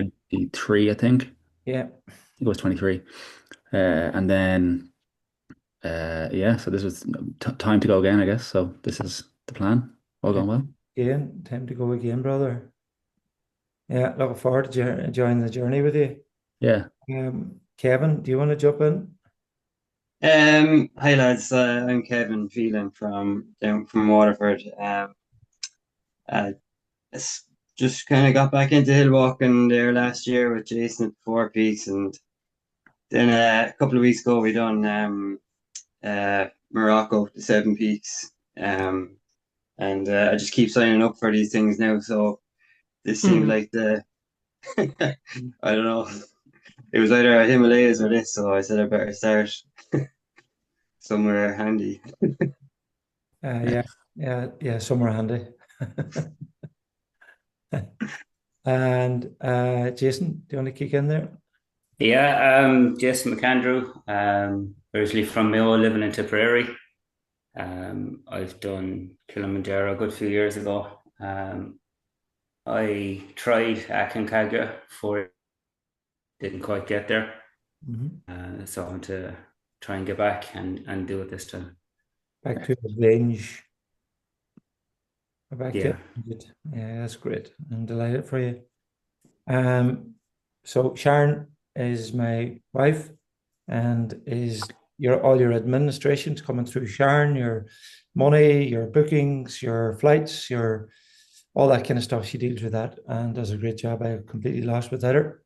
23, I think. Yeah. It was 23. And then, yeah, so this was time to go again, I guess. So this is the plan. All Time going well. again. Time to go again, brother. Yeah. Looking forward to joining the journey with you. Yeah. Kevin, do you want to jump in? Hi lads, I'm Kevin Phelan from down from Waterford. Uh, it's just kind of got back into hill walking there last year with Jason at Four Peaks, and then a couple of weeks ago we done Morocco, the Seven Peaks. And I just keep signing up for these things now. So this seemed Hmm. like the I don't know. It was either Himalayas or this, so I said I better start somewhere handy. Yeah. Yeah. Yeah. Somewhere handy. And Jason, do you want to kick in there? Yeah, Jason McAndrew, originally from Mayo, living in Tipperary. I've done Kilimanjaro a good few years ago. I tried Aconcagua before, didn't quite get there. Mhm. So I want to try and get back and do it this time. Back to the range. Back to Yeah. it. Yeah, that's great. I'm delighted for you. Um, so Sharon is my wife, and is your all your administrations coming through Sharon, your money, your bookings, your flights, your all that kind of stuff. She deals with that and does a great job. I completely lost without her.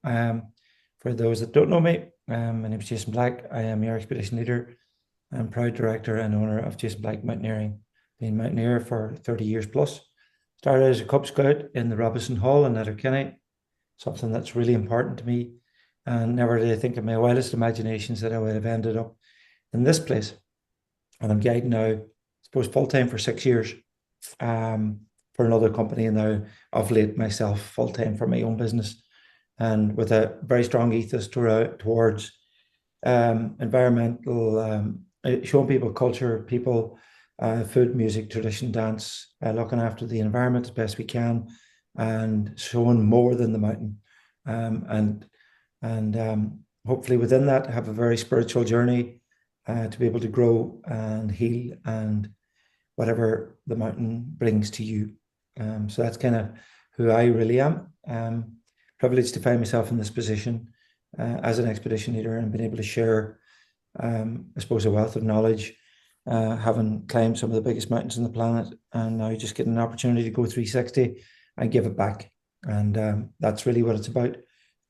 For those that don't know me, my name is Jason Black. I am your expedition leader and proud director and owner of Jason Black Mountaineering. Been mountaineer for 30 years plus. Started as a Cub Scout in the Robinson Hall in Letterkenny, something that's really important to me. And never did I think in my wildest imaginations that I would have ended up in this place. And I'm guiding now, I suppose, full time for 6 years, um, for another company, and now of late myself full time for my own business, and with a very strong ethos towards environmental, showing people culture, people, food, music, tradition, dance, looking after the environment as best we can, and showing more than the mountain. And hopefully within that have a very spiritual journey, to be able to grow and heal and whatever the mountain brings to you. So that's kind of who I really am. Privileged to find myself in this position, as an expedition leader, and being able to share, I suppose, a wealth of knowledge, having climbed some of the biggest mountains on the planet, and now just getting an opportunity to go 360 and give it back. And that's really what it's about.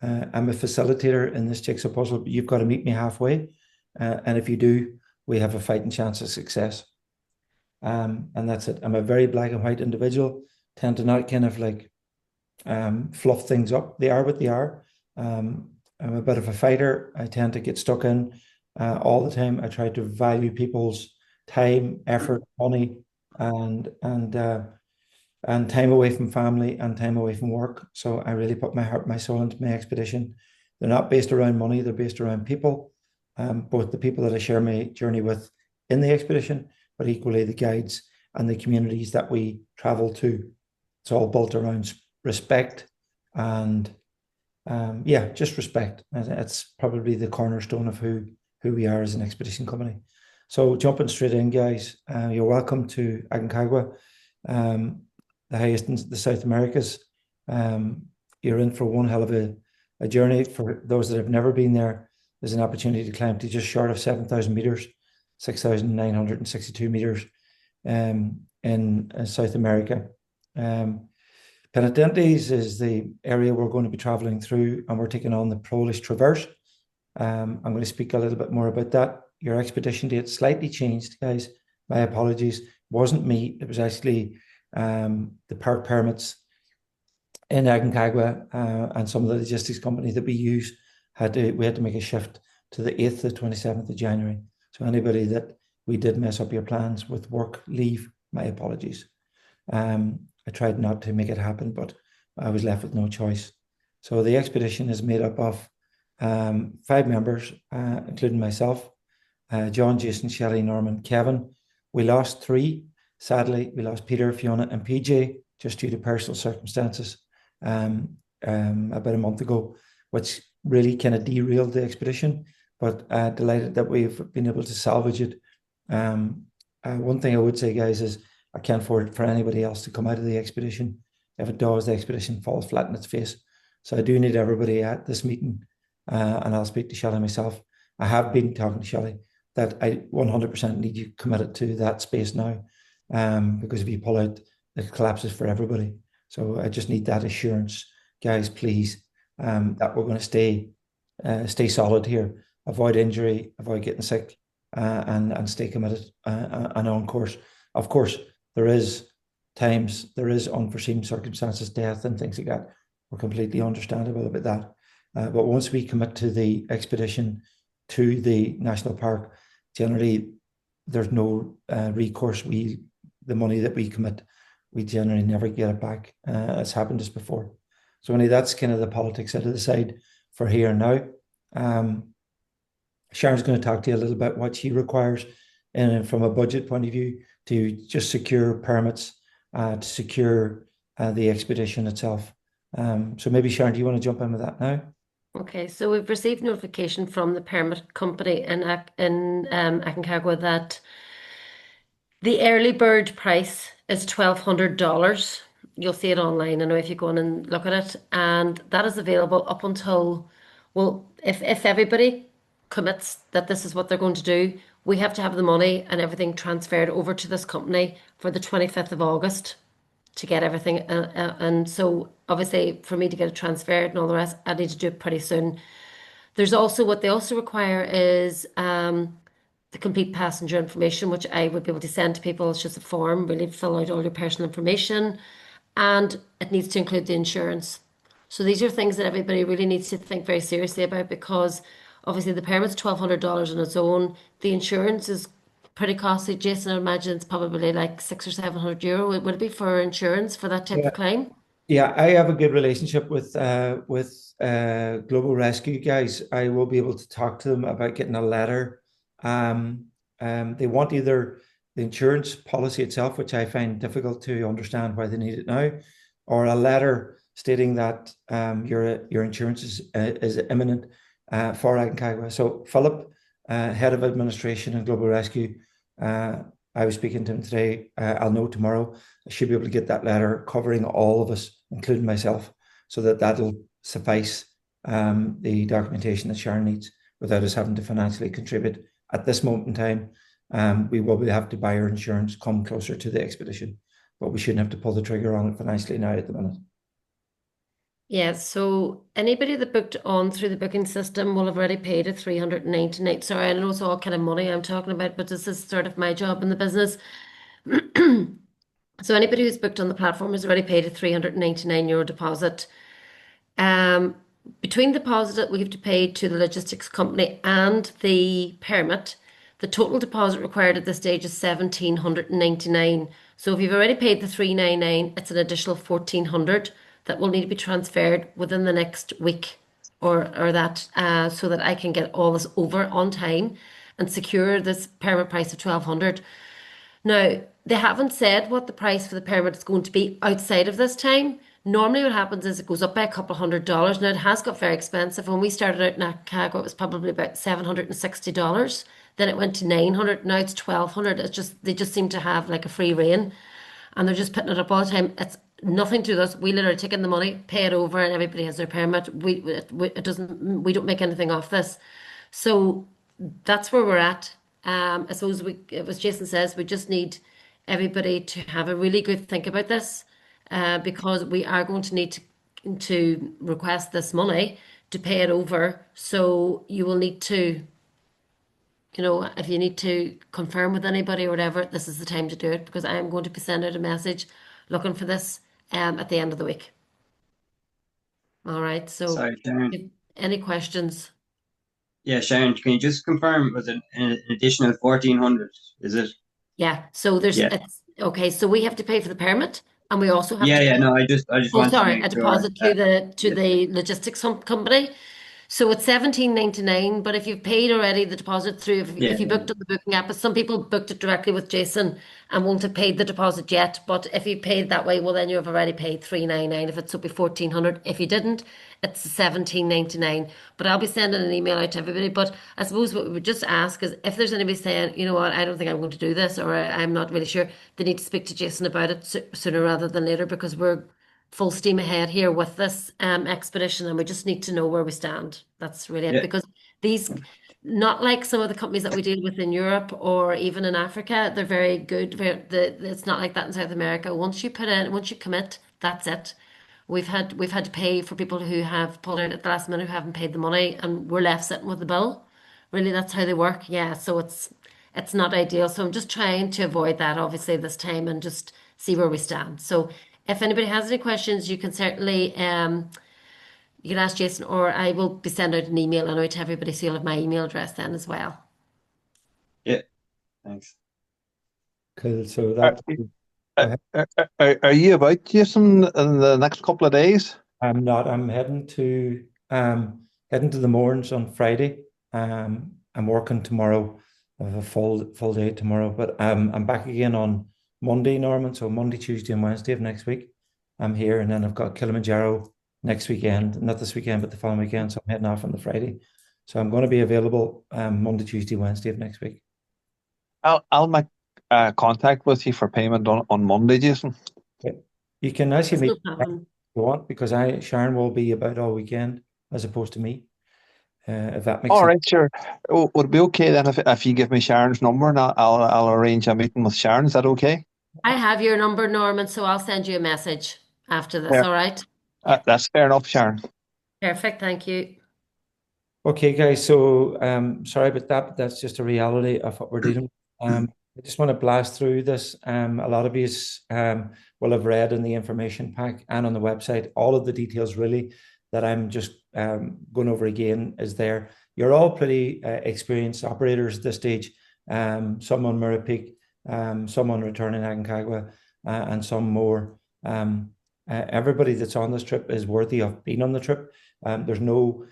I'm a facilitator in this jigsaw puzzle, but you've got to meet me halfway. And if you do, we have a fighting chance of success. And that's it. I'm a very black and white individual, tend to not kind of like, fluff things up. They are what they are. I'm a bit of a fighter. I tend to get stuck in, all the time. I try to value people's time, effort, money, and and uh, and time away from family and time away from work. So I really put my heart, my soul into my expedition. They're not based around money, they're based around people, both the people that I share my journey with in the expedition, but equally the guides and the communities that we travel to. It's all built around respect and, yeah, just respect. It's probably the cornerstone of who we are as an expedition company. So jumping straight in, guys, you're welcome to Aconcagua, um, the highest in the South Americas. Um, you're in for one hell of a journey. For those that have never been there, there's an opportunity to climb to just short of 7,000 meters, 6,962 meters, in South America. Um, Penitentes is the area we're going to be traveling through, and we're taking on the Polish Traverse. I'm going to speak a little bit more about that. Your expedition date slightly changed, guys. My apologies. It wasn't me. It was actually, the park permits in Aconcagua, and some of the logistics companies that we use we had to make a shift to the 8th to 27th of January. So anybody that we did mess up your plans with work leave, my apologies. I tried not to make it happen, but I was left with no choice. So the expedition is made up of, 5 members, including myself, John, Jason, Shelley, Norman, Kevin. We lost three. Sadly, we lost Peter, Fiona, and PJ just due to personal circumstances. about a month ago, which really kind of derailed the expedition. But delighted that we've been able to salvage it. One thing I would say, guys, is I can't afford for anybody else to come out of the expedition. If it does, the expedition falls flat in its face. So I do need everybody at this meeting, and I'll speak to Shelley myself. I have been talking to Shelley that I 100% need you committed to that space now, because if you pull out, it collapses for everybody. So I just need that assurance, guys, please, that we're going to stay solid here, avoid injury, avoid getting sick, and stay committed and on course. Of course, there is unforeseen circumstances, death and things like that. We're completely understandable about that. But once we commit to the expedition to the national park, generally there's no recourse. The money that we commit, we generally never get it back. It's happened just before. So anyway, that's kind of the politics out of the side for here and now. Sharon's going to talk to you a little bit what she requires, and from a budget point of view, to just secure permits, to secure the expedition itself. So maybe Sharon, do you want to jump in with that now? Okay, so we've received notification from the permit company in Aconcagua that the early bird price is $1,200. You'll see it online, I know, if you go in and look at it, and that is available up until, well, if everybody commits that this is what they're going to do, we have to have the money and everything transferred over to this company for the 25th of August to get everything. And so obviously for me to get it transferred and all the rest, I need to do it pretty soon. There's also what they also require is the complete passenger information, which I would be able to send to people. It's just a form, really fill out all your personal information, and it needs to include the insurance. So these are things that everybody really needs to think very seriously about, because obviously the permit's $1,200 on its own. The insurance is pretty costly. Jason, I imagine it's probably like €600 or €700. Would it be for insurance for that type Yeah. of claim? Yeah, I have a good relationship with Global Rescue guys. I will be able to talk to them about getting a letter. They want either the insurance policy itself, which I find difficult to understand why they need it now, or a letter stating that your insurance is imminent for Aconcagua. So Philip, head of administration and Global Rescue, I was speaking to him today. I'll know tomorrow. I should be able to get that letter covering all of us, including myself, so that that'll suffice the documentation that Sharon needs without us having to financially contribute. At this moment in time, we will have to buy our insurance come closer to the expedition, but we shouldn't have to pull the trigger on it financially now at the minute. Yeah, so anybody that booked on through the booking system will have already paid a 399. Sorry, I know it's all kind of money I'm talking about, but this is sort of my job in the business. So anybody who's booked on the platform has already paid a €399 deposit. Um, Between the deposit that we have to pay to the logistics company and the permit, the total deposit required at this stage is 1,799. So if you've already paid the 399, it's an additional 1,400 that will need to be transferred within the next week or that, so that I can get all this over on time and secure this permit price of 1,200. Now, they haven't said what the price for the permit is going to be outside of this time. Normally what happens is it goes up by a couple of $100. Now, it has got very expensive. When we started out in Aconcagua, it was probably about $760. Then it went to 900. Now it's 1,200. It's just, they just seem to have like a free rein, and they're just putting it up all the time. It's nothing to us. We literally take in the money, pay it over, and everybody has their permit. We don't make anything off this. So that's where we're at. I suppose as Jason says, we just need everybody to have a really good think about this, because we are going to need to request this money to pay it over. So you will need to, if you need to confirm with anybody or whatever, this is the time to do it, because I am going to be sending out a message looking for this at the end of the week. All right. So Sorry, Sharon. if any questions? Yeah, Sharon, can you just confirm, was it an additional 1,400? Is it? Yeah. So Yeah. it's okay. So we have to pay for the permit, and we also have Yeah, to yeah, pay. no, I just Oh, wanted to sorry, make a sure deposit to that the yeah. logistics company. So it's 17.99, but if you've paid already the deposit through, Yeah. if you booked on the booking app, but some people booked it directly with Jason and won't have paid the deposit yet. But if you paid that way, well, then you have already paid 399. If it's up to 1400, if you didn't, it's 17.99. But I'll be sending an email out to everybody. But I suppose what we would just ask is if there's anybody saying, you know what, I don't think I'm going to do this, or I'm not really sure, they need to speak to Jason about it sooner rather than later, because we're full steam ahead here with this expedition, and we just need to know where we stand. That's really it. Yeah. Because these, not like some of the companies that we deal with in Europe or even in Africa, they're very good. It's not like that in South America. Once you put in, once you commit, that's it. We've had to pay for people who have pulled out at the last minute, who haven't paid the money, and we're left sitting with the bill. Really, that's how they work. Yeah, so it's not ideal. So I'm just trying to avoid that, obviously, this time, and just see where we stand. So if anybody has any questions, you can certainly you can ask Jason, or I will be sending out an email and out to everybody, so you'll have my email address then as well. Yeah. Thanks. Cool. So Are, that, go are, ahead. are you about, Jason, in the next couple of days? I'm not. I'm heading to the Mourns on Friday. I'm working tomorrow. I have a full day tomorrow, but I'm back again on Monday, Norman. So Monday, Tuesday, and Wednesday of next week, I'm here, and then I've got Kilimanjaro next weekend, not this weekend, but the following weekend. So I'm heading off on the Friday. So I'm going to be available Monday, Tuesday, Wednesday of next week. I'll make contact with you for payment on Monday, Jason. Okay. You can actually That's no meet if problem. you want, because Sharon will be about all weekend as opposed to me, if that makes All sense. right, sure. Would it be okay then if you give me Sharon's number and I'll arrange a meeting with Sharon? Is that okay? I have your number, Norman, so I'll send you a message after this. Fair. All right? Yeah. That's fair enough, Sharon. Perfect. Thank you. Okay, guys. So sorry about that, but that's just a reality of what we're dealing with. I just want to blast through this. A lot of you will have read in the information pack and on the website all of the details really that I'm just going over again is there. You're all pretty experienced operators at this stage. Some on Mirror Peak, some on returning Aconcagua, and some more. Everybody that's on this trip is worthy of being on the trip. There's no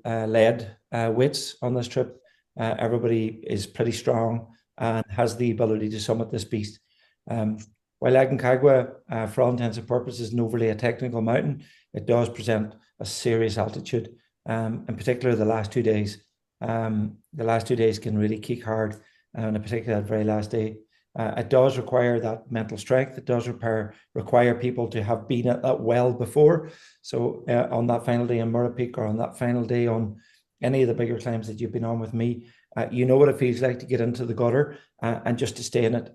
lead weights on this trip. Everybody is pretty strong and has the ability to summit this beast. While Aconcagua, for all intents and purposes, isn't overly a technical mountain, it does present a serious altitude. In particular, the last 2 days. The last 2 days can really kick hard, and in particular, that very last day. It does require that mental strength. It does require people to have been at that well before. So on that final day on Murray Peak, or on that final day on any of the bigger climbs that you've been on with me, you know what it feels like to get into the gutter and just to stay in it.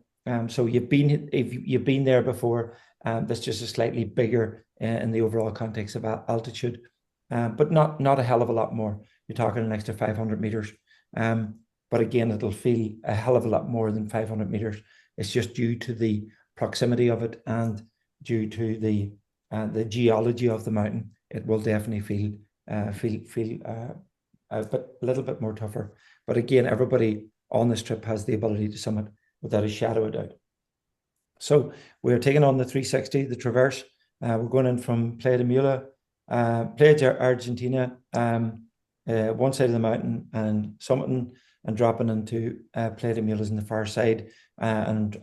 So you've been there before. That's just a slightly bigger in the overall context of altitude, but not a hell of a lot more. You're talking an extra 500 meters. But again, it'll feel a hell of a lot more than 500 meters. It's just due to the proximity of it and due to the geology of the mountain. It will definitely feel a little bit more tougher. But again, everybody on this trip has the ability to summit without a shadow of doubt. So we're taking on the 360, the Traverse. We're going in from Playa de Mula, Playa de Argentina, one side of the mountain, and summiting and dropping into Playa de Mula's on the far side, and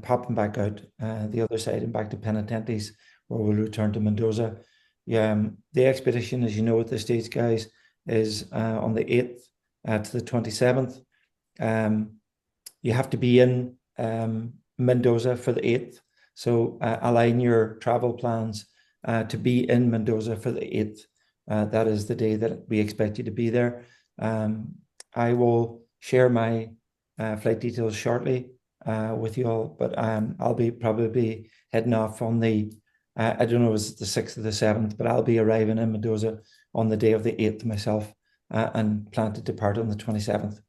popping back out the other side and back to Penitentes, where we'll return to Mendoza. The expedition, as you know at this stage, guys, is on the 8th to the 27th. You have to be in Mendoza for the 8th. So align your travel plans to be in Mendoza for the 8th. That is the day that we expect you to be there. I will share my flight details shortly with you all, but I'll probably be heading off on the, I don't know, is it the 6th or the 7th, but I'll be arriving in Mendoza on the day of the 8th myself, and plan to depart on the 27th.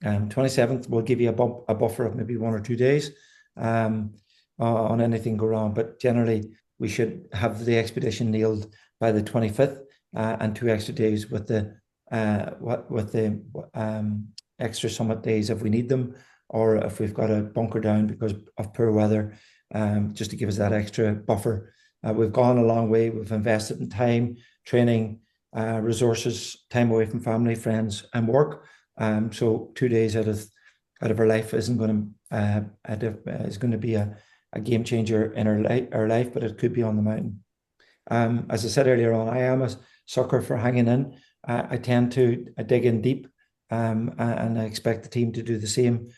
27th will give you a buffer of maybe 1 or 2 days on anything go wrong, but generally we should have the expedition nailed by the 25th, and 2 extra days with the extra summit days if we need them, or if we've got to bunker down because of poor weather, just to give us that extra buffer We've gone a long way. We've invested in time, training, resources, time away from family, friends, and work. So 2 days out of our life isn't going to is going to be a game changer in our life, but it could be on the mountain. As I said earlier on, I am a sucker for hanging in. I tend to dig in deep, and I expect the team to do the same.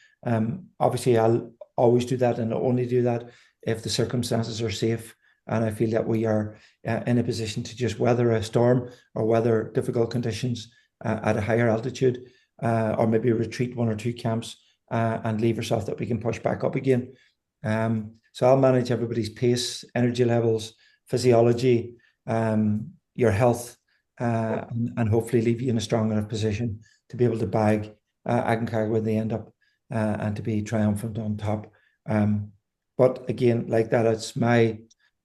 Obviously, I'll always do that, and I'll only do that if the circumstances are safe, and I feel that we are in a position to just weather a storm or weather difficult conditions at a higher altitude, or maybe retreat 1 or 2 camps and leave ourselves that we can push back up again. So I'll manage everybody's pace, energy levels, physiology, your health, and hopefully leave you in a strong enough position to be able to bag Aconcagua when they end up, and to be triumphant on top. But again, like that, it's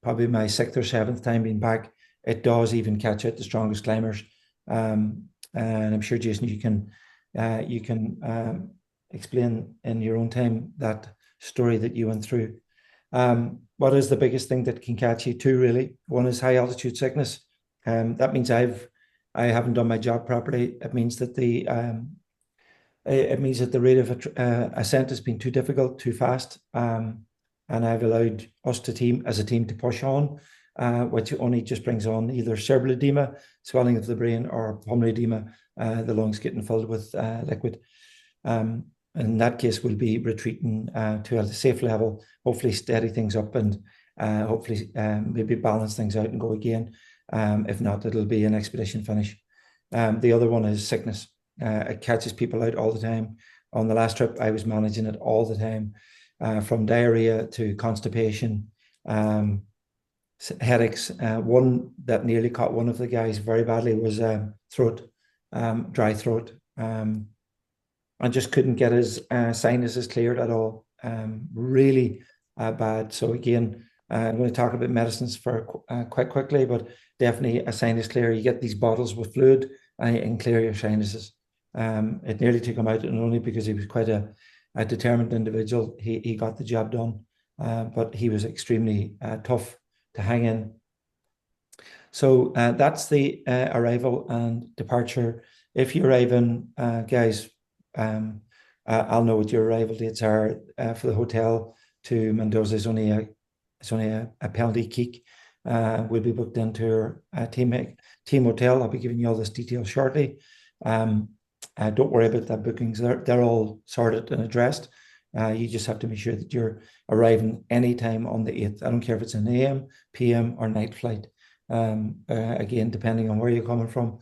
probably my 6th or 7th time being back. It does even catch out the strongest climbers, and I'm sure, Jason, you can explain in your own time that story that you went through. What is the biggest thing that can catch you? Two, really. One is high altitude sickness. That means I haven't done my job properly. It means that the rate of ascent has been too difficult, too fast, and I've allowed us as a team to push on, which only just brings on either cerebral edema, swelling of the brain, or pulmonary edema, the lungs getting filled with liquid. In that case, we'll be retreating to a safe level, hopefully steady things up, and hopefully maybe balance things out and go again. If not, it'll be an expedition finish. The other one is sickness. It catches people out all the time. On the last trip, I was managing it all the time, from diarrhea to constipation, headaches. One that nearly caught one of the guys very badly was dry throat. I just couldn't get his sinuses cleared at all. Really bad. So again, I'm going to talk about medicines for quite quickly, but definitely a sinus clear. You get these bottles with fluid and clear your sinuses. It nearly took him out, and only because he was quite a determined individual, he got the job done. But he was extremely tough to hang in. So that's the arrival and departure. If you arrive in, guys, I'll know what your arrival dates are. For the hotel to Mendoza is only a penalty kick. We'll be booked into our team hotel. I'll be giving you all this detail shortly. Don't worry about that bookings. They're all sorted and addressed. You just have to make sure that you're arriving anytime on the 8th. I don't care if it's an AM, PM, or night flight. Again, depending on where you're coming from,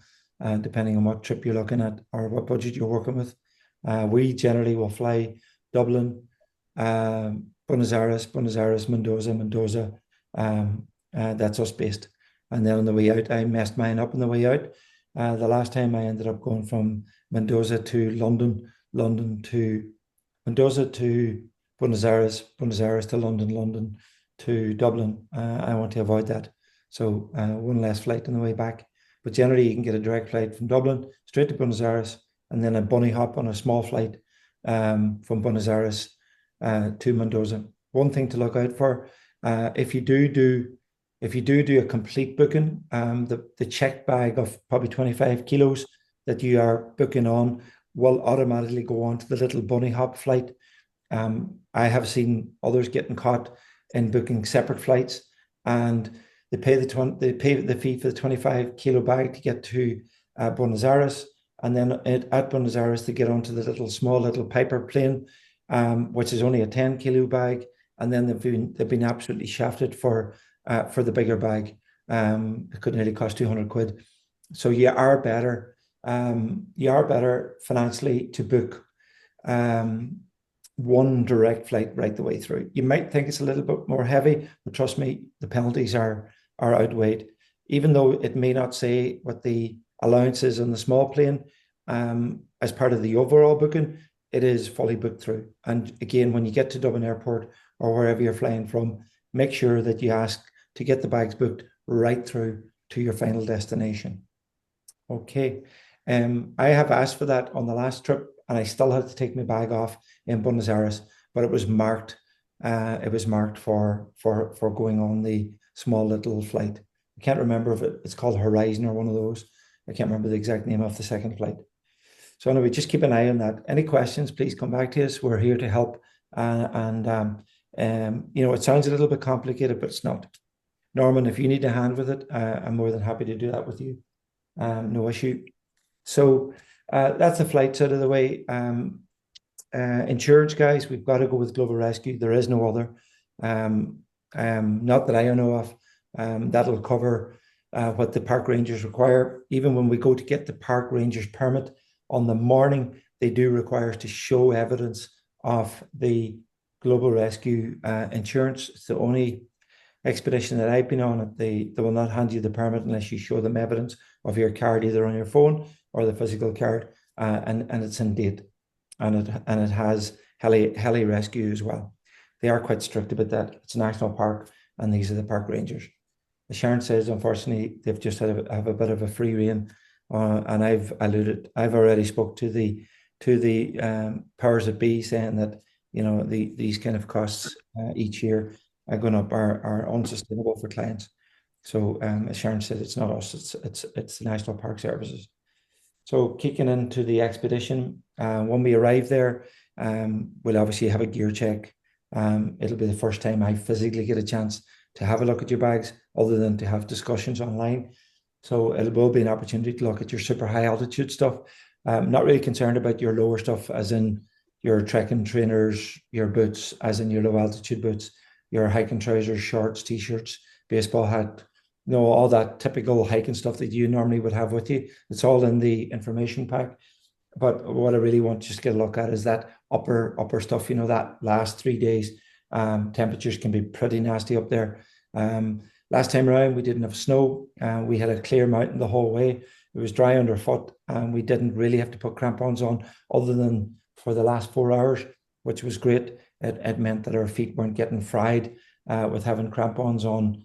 depending on what trip you're looking at or what budget you're working with. We generally will fly Dublin, Buenos Aires, Mendoza. That's us based. And then on the way out, I messed mine up on the way out. The last time I ended up going from Mendoza to London, Mendoza to Buenos Aires to London to Dublin. I want to avoid that. So one less flight on the way back. But generally, you can get a direct flight from Dublin straight to Buenos Aires, and then a bunny hop on a small flight from Buenos Aires to Mendoza. One thing to look out for, if you do a complete booking, the checked bag of probably 25 kilos that you are booking on will automatically go on to the little bunny hop flight. I have seen others getting caught in booking separate flights, and they pay the fee for the 25 kilo bag to get to Buenos Aires, and then at Buenos Aires to get onto the small little Piper plane, which is only a 10 kilo bag, and then they've been absolutely shafted for the bigger bag. It could nearly cost 200 quid. So you are better financially to book one direct flight right the way through. You might think it's a little bit more heavy, but trust me, the penalties are outweighed. Even though it may not say what the allowance is on the small plane, as part of the overall booking, it is fully booked through. And again, when you get to Dublin Airport or wherever you're flying from, make sure that you ask to get the bags booked right through to your final destination. Okay. I have asked for that on the last trip, and I still had to take my bag off in Buenos Aires, but it was marked. It was marked for going on the small little flight. I can't remember if it's called Horizon or one of those. I can't remember the exact name of the second flight. So anyway, just keep an eye on that. Any questions, please come back to us. We're here to help. It sounds a little bit complicated, but it's not. Norman, if you need a hand with it, I'm more than happy to do that with you. No issue. So that's the flights out of the way. Insurance, guys, we've got to go with Global Rescue. There is no other. Not that I know of. That'll cover what the park rangers require. Even when we go to get the park rangers permit on the morning, they do require us to show evidence of the Global Rescue insurance. It's the only expedition that I've been on. They will not hand you the permit unless you show them evidence of your card, either on your phone or the physical card, and it's in date, and it has heli rescue as well. They are quite strict about that. It's a national park, and these are the park rangers. As Sharon says, unfortunately, they've just have a bit of a free rein, and I've already spoke to the powers that be, saying that these kind of costs each year are going up are unsustainable for clients. So as Sharon said, it's not us, it's the National Park Services. So kicking into the expedition, when we arrive there, we'll obviously have a gear check. It'll be the first time I physically get a chance to have a look at your bags, other than to have discussions online. So it will be an opportunity to look at your super high altitude stuff. Not really concerned about your lower stuff, as in your trekking trainers, your boots, as in your low altitude boots, your hiking trousers, shorts, t-shirts, baseball hat, all that typical hiking stuff that you normally would have with you. It's all in the information pack. But what I really want to just get a look at is that upper stuff, that last 3 days. Temperatures can be pretty nasty up there. Last time around, we didn't have snow. We had a clear mountain the whole way. It was dry underfoot, and we didn't really have to put crampons on, other than for the last 4 hours, which was great. It meant that our feet weren't getting fried with having crampons on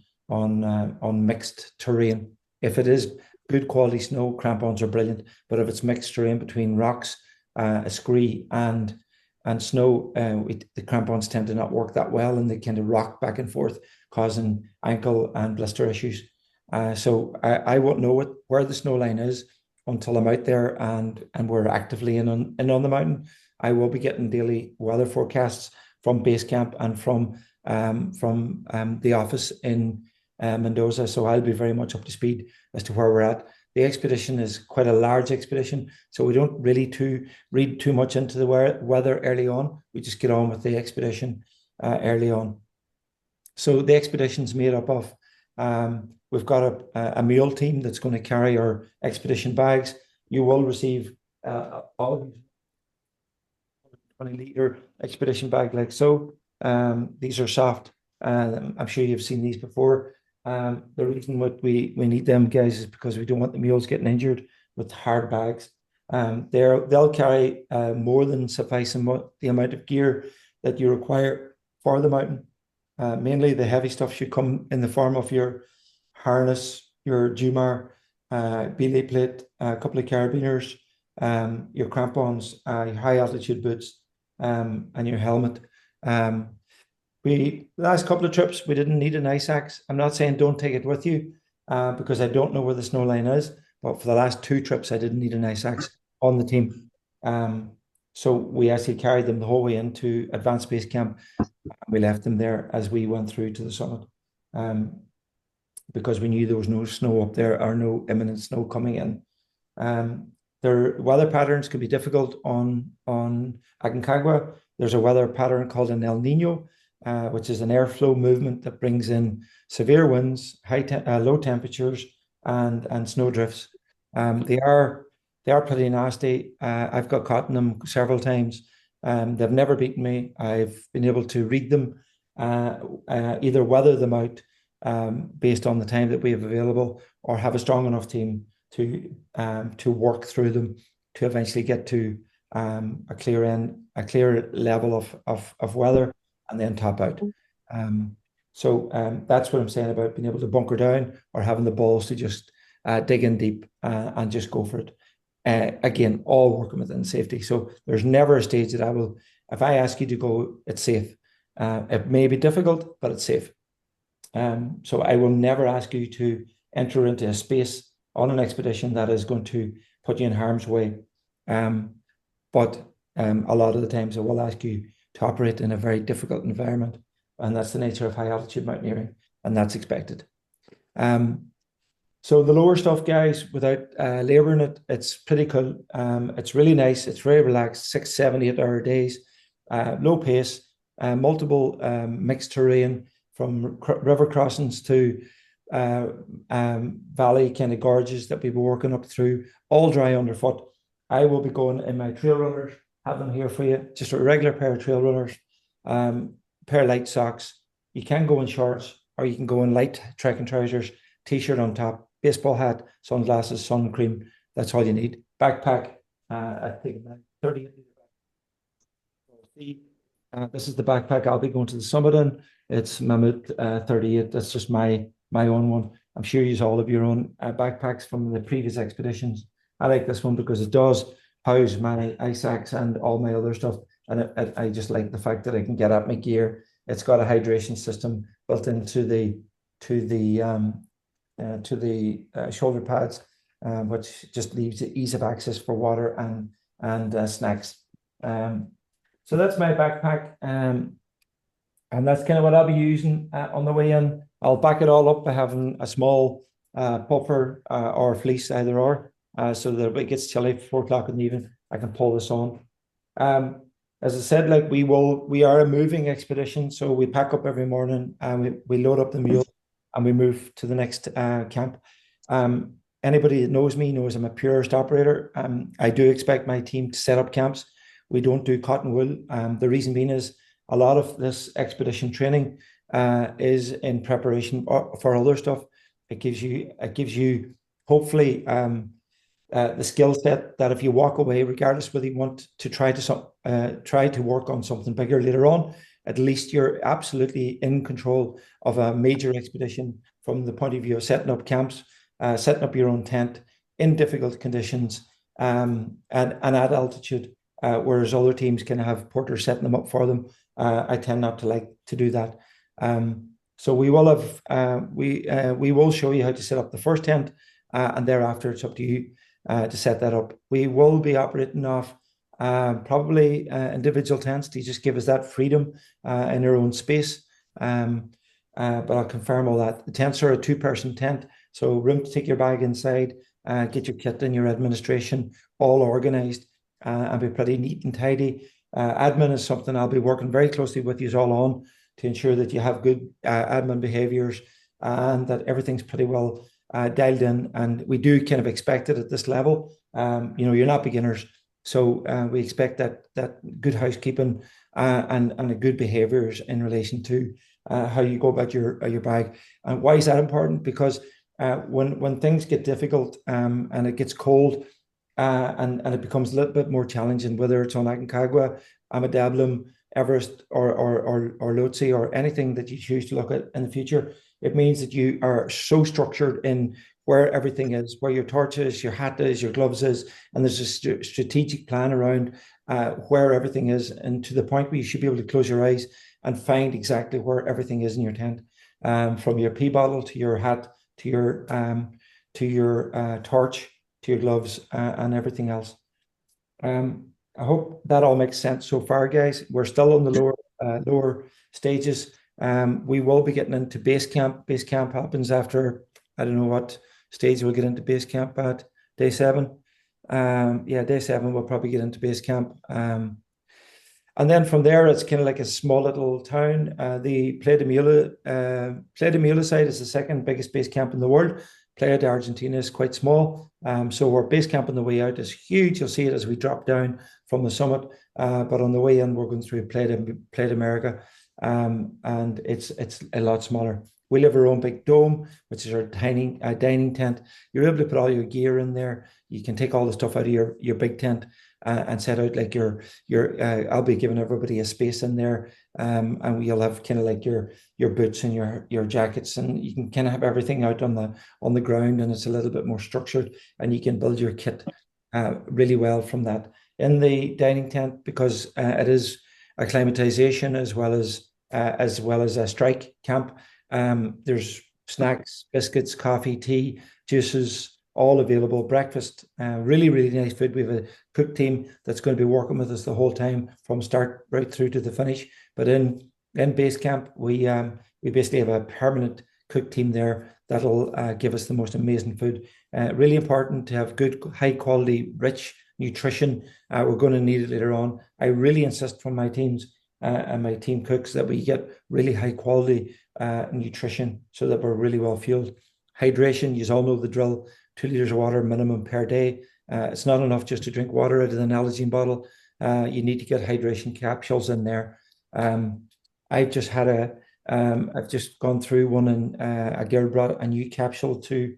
mixed terrain. If it is good quality snow, crampons are brilliant. But if it's mixed terrain between rocks, scree, and snow, the crampons tend to not work that well, and they kind of rock back and forth, causing ankle and blister issues. So I won't know where the snow line is until I'm out there and we're actively in on the mountain. I will be getting daily weather forecasts from base camp and from the office in Mendoza. So I'll be very much up to speed as to where we're at. The expedition is quite a large expedition, so we don't really read too much into the weather early on. We just get on with the expedition early on. So the expedition's made up of, we've got a mule team that's going to carry our expedition bags. You will receive all 20-liter expedition bag like so. These are soft. I'm sure you've seen these before. The reason we need them, guys, is because we don't want the mules getting injured with hard bags. They'll carry more than sufficient the amount of gear that you require for the mountain. Mainly the heavy stuff should come in the form of your harness, your Jumar, belay plate, a couple of carabiners, your crampons, your high altitude boots, and your helmet. The last couple of trips, we didn't need an ice axe. I'm not saying don't take it with you, because I don't know where the snow line is. But for the last 2 trips, I didn't need an ice axe on the team. So we actually carried them the whole way into advanced base camp. We left them there as we went through to the summit, because we knew there was no snow up there, or no imminent snow coming in. Their weather patterns can be difficult on Aconcagua. There's a weather pattern called an El Nino, which is an airflow movement that brings in severe winds, low temperatures, and snow drifts. They are pretty nasty. I've got caught in them several times. They've never beaten me. I've been able to read them, either weather them out based on the time that we have available, or have a strong enough team to work through them to eventually get to a clear level of weather, and then top out. So that's what I'm saying about being able to bunker down, or having the balls to just dig in deep and just go for it. Again, all working within safety. So there's never a stage that if I ask you to go, it's safe. It may be difficult, but it's safe. So I will never ask you to enter into a space on an expedition that is going to put you in harm's way. But a lot of the times I will ask you to operate in a very difficult environment, and that's the nature of high altitude mountaineering, and that's expected. So the lower stuff, guys, without laboring it, it's pretty cool. It's really nice. It's very relaxed, 6, 7, 8 hour days, low pace, multiple mixed terrain from river crossings to valley kind of gorges that we were working up through, all dry underfoot. I will be going in my trail runners, have them here for you, just a regular pair of trail runners, pair of light socks. You can go in shorts or you can go in light trekking trousers, t-shirt on top, baseball hat, sunglasses, sun cream. That's all you need. Backpack, I think 30. This is the backpack I'll be going to the summit in. It's Mammoth 38. That's just my own one. I'm sure you all have your own backpacks from the previous expeditions. I like this one because it does house my ice axe and all my other stuff. And I just like the fact that I can get at my gear. It's got a hydration system built into the shoulder pads, which just leaves the ease of access for water and snacks. So that's my backpack, and that's kind of what I'll be using on the way in. I'll back it all up by having a small puffer or fleece, either or, so that if it gets chilly 4 o'clock in the evening, I can pull this on. As I said, like we are a moving expedition, so we pack up every morning and we load up the mule and we move to the next camp. Anybody that knows me knows I'm a purist operator. I do expect my team to set up camps. We don't do cotton wool. The reason being is a lot of this expedition training is in preparation for other stuff. It gives you hopefully the skill set that if you walk away, regardless whether you want to try to work on something bigger later on, at least you're absolutely in control of a major expedition from the point of view of setting up camps, setting up your own tent in difficult conditions, and at altitude. Whereas other teams can have porters setting them up for them. I tend not to like to do that. So we will have we will show you how to set up the first tent, and thereafter it's up to you to set that up. We will be operating off probably individual tents to just give us that freedom in our own space. But I'll confirm all that. The tents are a 2-person tent, so room to take your bag inside, get your kit and your administration all organized, and be pretty neat and tidy. Admin is something I'll be working very closely with you all on to ensure that you have good admin behaviors and that everything's pretty well dialed in. And we do kind of expect it at this level. You're not beginners, so we expect that good housekeeping and a good behaviors in relation to how you go about your bag. And why is that important? Because when things get difficult and it gets cold, and it becomes a little bit more challenging, whether it's on Aconcagua, Amadablum, Everest, or Lhotse, or anything that you choose to look at in the future. It means that you are so structured in where everything is, where your torch is, your hat is, your gloves is, and there's a strategic plan around where everything is, and to the point where you should be able to close your eyes and find exactly where everything is in your tent, from your pee bottle to your hat to your torch to your gloves and everything else. I hope that all makes sense so far, guys. We're still on the lower stages. We will be getting into base camp. Base camp happens after, I don't know what stage we'll get into base camp at, day 7. Day 7 we'll probably get into base camp. And then from there, it's kind of like a small little town. The Playa de Mula site is the second biggest base camp in the world. Playa de Argentina is quite small. So our base camp on the way out is huge. You'll see it as we drop down from the summit. But on the way in, we're going through Playa de America. And it's a lot smaller. We have our own big dome, which is our dining tent. You're able to put all your gear in there. You can take all the stuff out of your big tent and set out like your I'll be giving everybody a space in there, and you'll have kind of like your boots and your jackets, and you can kind of have everything out on the ground, and it's a little bit more structured, and you can build your kit really well from that in the dining tent, because it is acclimatization as well as a strike camp. There's snacks, biscuits, coffee, tea, juices, all available. Breakfast, really, really nice food. We have a cook team that's going to be working with us the whole time from start right through to the finish. But in base camp, we basically have a permanent cook team there that'll give us the most amazing food. Really important to have good, high quality, rich nutrition. We're going to need it later on. I really insist from my teams and my team cooks that we get really high quality nutrition so that we're really well fueled. Hydration, you all know the drill, 2 liters of water minimum per day. It's not enough just to drink water out of the Nalgene bottle. You need to get hydration capsules in there. I've just had I've just gone through one, and a girl brought a new capsule to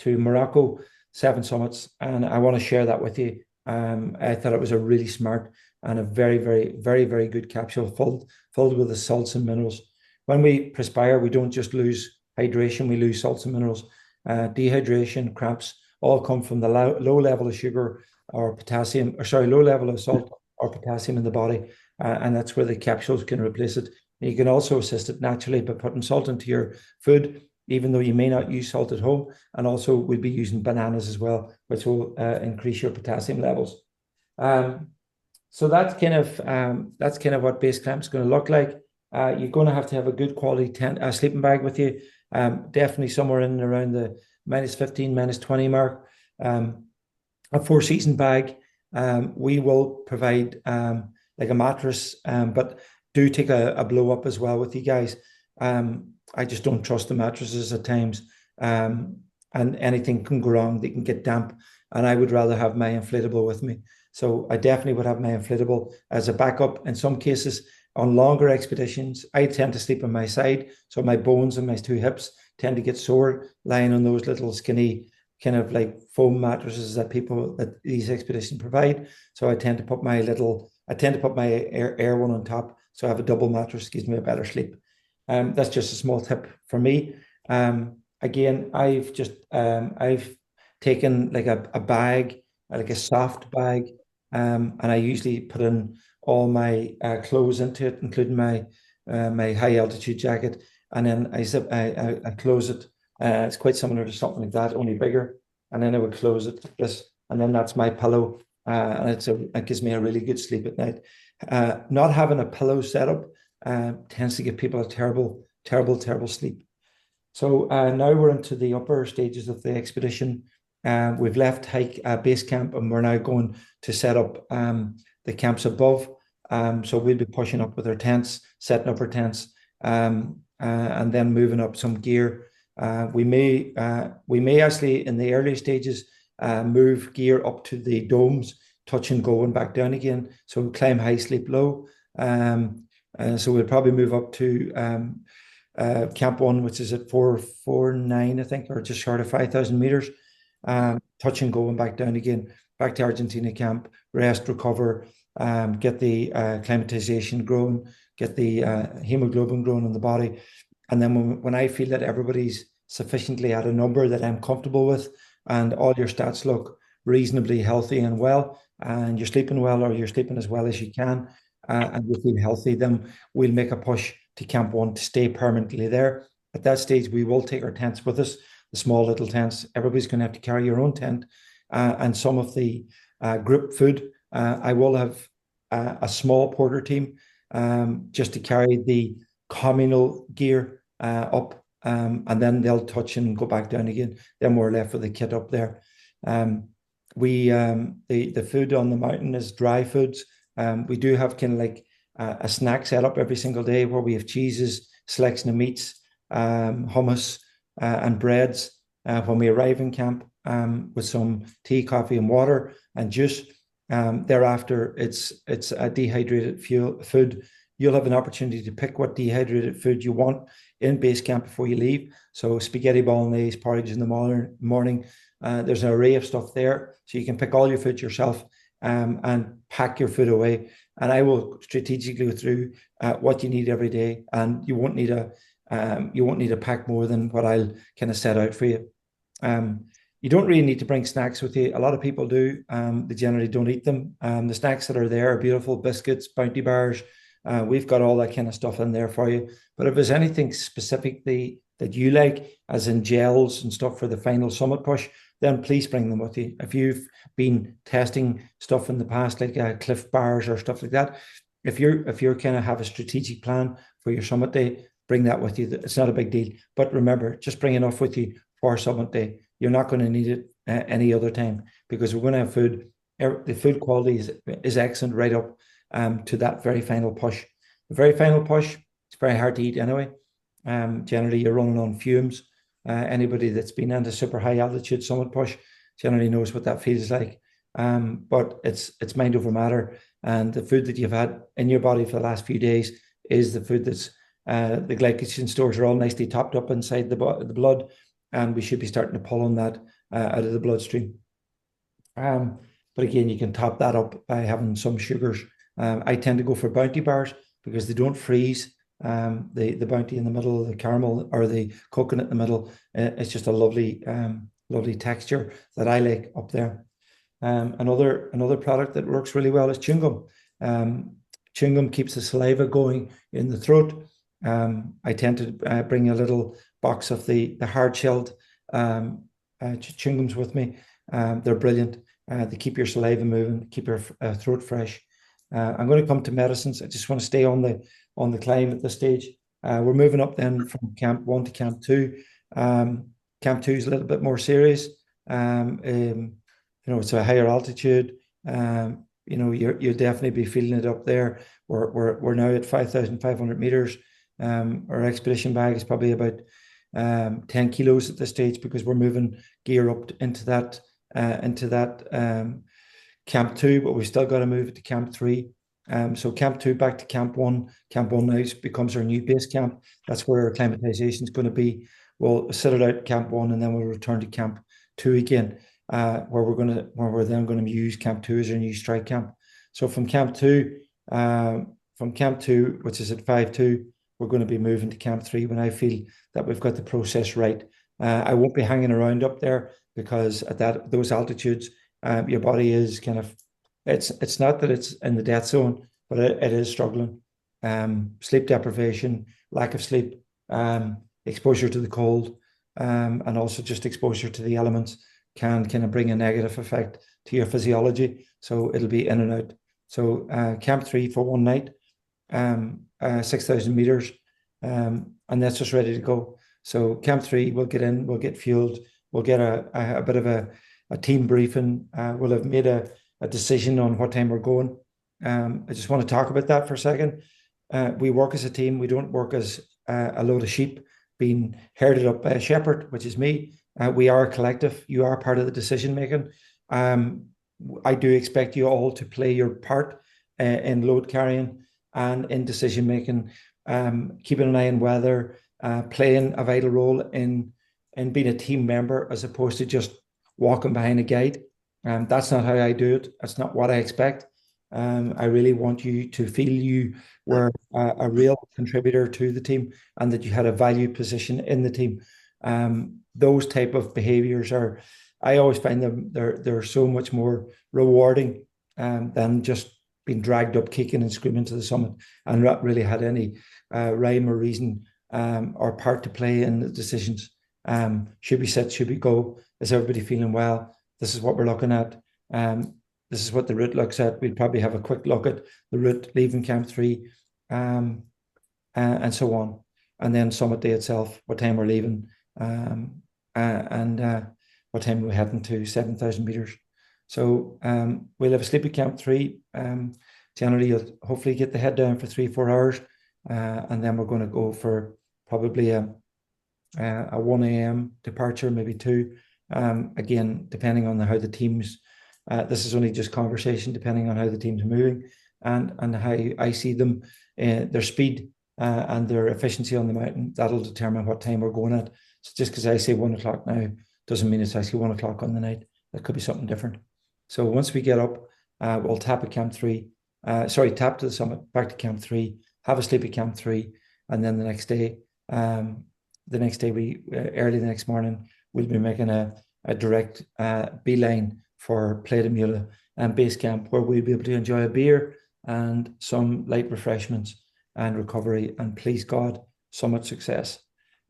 Morocco, 7 summits, and I want to share that with you. I thought it was a really smart and a very, very, very, very good capsule filled with the salts and minerals. When we perspire, we don't just lose hydration, we lose salts and minerals. Dehydration, cramps, all come from the low level of sugar or potassium, or sorry, low level of salt or potassium in the body. And that's where the capsules can replace it. You can also assist it naturally by putting salt into your food, even though you may not use salt at home. And also we'll be using bananas as well, which will increase your potassium levels. So that's kind of what base camp is going to look like. You're going to have a good quality tent, sleeping bag with you. Definitely somewhere in and around the -15, -20 mark. A 4-season bag. We will provide like a mattress, but do take a blow up as well with you guys. I just don't trust the mattresses at times, and anything can go wrong. They can get damp, and I would rather have my inflatable with me. So I definitely would have my inflatable as a backup. In some cases, on longer expeditions, I tend to sleep on my side, so my bones and my 2 hips tend to get sore lying on those little skinny kind of like foam mattresses that these expeditions provide. So I tend to put my air one on top, so I have a double mattress, gives me a better sleep. That's just a small tip for me. Again, I've taken like a bag, like a soft bag, and I usually put in all my clothes into it, including my high altitude jacket, and then I close it. It's quite similar to something like that, only bigger. And then I would close it like this, and then that's my pillow, and it gives me a really good sleep at night. Not having a pillow setup tends to give people a terrible, terrible, terrible sleep. So now we're into the upper stages of the expedition. We've left base camp, and we're now going to set up the camps above. So we'll be pushing up with our tents, setting up our tents, and then moving up some gear. We may actually in the early stages move gear up to the domes, touch and go and back down again. So climb high, sleep low. So we'll probably move up to Camp 1, which is at 449, I think, or just short of 5,000 meters. Touch and go and back down again, back to Argentina camp, rest, recover, get the acclimatization growing, get the hemoglobin growing in the body. And then when I feel that everybody's sufficiently at a number that I'm comfortable with, and all your stats look reasonably healthy and well, and you're sleeping well, or you're sleeping as well as you can, and you feel healthy, then we'll make a push to Camp 1 to stay permanently there. At that stage, we will take our tents with us, the small little tents. Everybody's going to have to carry your own tent, and some of the group food. I will have a small porter team just to carry the communal gear up, and then they'll touch and go back down again. Then we're left with the kit up there. The food on the mountain is dry foods. We do have kind of like a snack set up every single day where we have cheeses, selection of meats, hummus, and breads when we arrive in camp, with some tea, coffee, and water and juice. Thereafter, it's a dehydrated food. You'll have an opportunity to pick what dehydrated food you want in base camp before you leave. So spaghetti bolognese, porridge in the morning. There's an array of stuff there, so you can pick all your food yourself, and pack your food away. And I will strategically go through what you need every day, and you won't need to pack more than what I'll kind of set out for you. You don't really need to bring snacks with you. A lot of people do. They generally don't eat them. The snacks that are there are beautiful biscuits, Bounty bars, We've got all that kind of stuff in there for you. But if there's anything specifically that you like, as in gels and stuff for the final summit push, then please bring them with you. If you've been testing stuff in the past, like Cliff bars or stuff like that, if you're kind of have a strategic plan for your summit day, bring that with you. It's not a big deal. But remember, just bring enough with you for summit day. You're not going to need it any other time, because we're going to have food. The food quality is excellent right up to that very final push. The very final push, it's very hard to eat anyway. Generally, you're running on fumes. Anybody that's been into super high altitude summit push generally knows what that feels like. But it's mind over matter, and the food that you've had in your body for the last few days is the food that's the glycogen stores are all nicely topped up inside the blood, and we should be starting to pull on that out of the bloodstream. But again, you can top that up by having some sugars. I tend to go for Bounty bars because they don't freeze. The Bounty in the middle, the caramel or the coconut in the middle, it's just a lovely texture that I like up there. Another product that works really well is chewing gum. Chewing gum keeps the saliva going in the throat. I tend to bring a little box of the hard shelled chewing gums with me. They're brilliant. They keep your saliva moving, keep your throat fresh. I'm going to come to medicines. I just want to stay on the climb at this stage. We're moving up then from camp 1 to camp 2. Camp 2 is a little bit more serious. It's a higher altitude. You'll definitely be feeling it up there. We're now at 5,500 meters. Our expedition bag is probably about 10 kilos at this stage, because we're moving gear up into that camp 2, but we've still got to move it to camp 3. So camp 2 back to camp 1. Camp 1 now becomes our new base camp. That's where our acclimatization is going to be. We'll sit it out at camp 1, and then we'll return to camp 2 again, where we're then going to use camp 2 as our new strike camp. So from camp 2, which is at 5.2, we're going to be moving to camp 3 when I feel that we've got the process right. I won't be hanging around up there, because at those altitudes, your body is kind of, it's not that it's in the death zone, but it is struggling. Sleep deprivation, lack of sleep, exposure to the cold, and also just exposure to the elements can kind of bring a negative effect to your physiology. So it'll be in and out. So camp 3 for one night, 6,000 meters, and that's just ready to go. So camp 3, we'll get in, we'll get fueled, we'll get a bit of a team briefing. We'll have made a decision on what time we're going. I just want to talk about that for a second. We work as a team. We don't work as a load of sheep being herded up by a shepherd, which is me. We are a collective. You are part of the decision making. I do expect you all to play your part in load carrying and in decision making, keeping an eye on weather, playing a vital role in being a team member, as opposed to just walking behind a guide. That's not how I do it. That's not what I expect. I really want you to feel you were a real contributor to the team, and that you had a valued position in the team. Those type of behaviors I always find them, they're so much more rewarding than just being dragged up kicking and screaming to the summit and not really had any rhyme or reason or part to play in the decisions. Should we sit? Should we go? Is everybody feeling well? This is what we're looking at. This is what the route looks at. We'll probably have a quick look at the route leaving camp 3, and so on. And then summit day itself, what time we're leaving, and what time we're heading to 7,000 meters. So we'll have a sleep at camp 3. Generally, you'll hopefully get the head down for 3-4 hours, and then we're going to go for probably a 1 a.m. departure, maybe 2. Again, depending on how the teams, this is only just conversation, depending on how the team's moving and how I see them, their speed and their efficiency on the mountain, that'll determine what time we're going at. So just because I say 1 o'clock now doesn't mean it's actually 1 o'clock on the night. That could be something different. So once we get up, we'll tap at camp 3. Tap to the summit, back to camp 3, have a sleep at camp 3, and then the next day, early the next morning, we'll be making a direct beeline for Playa de Mula and base camp, where we'll be able to enjoy a beer and some light refreshments and recovery, and please God, so much success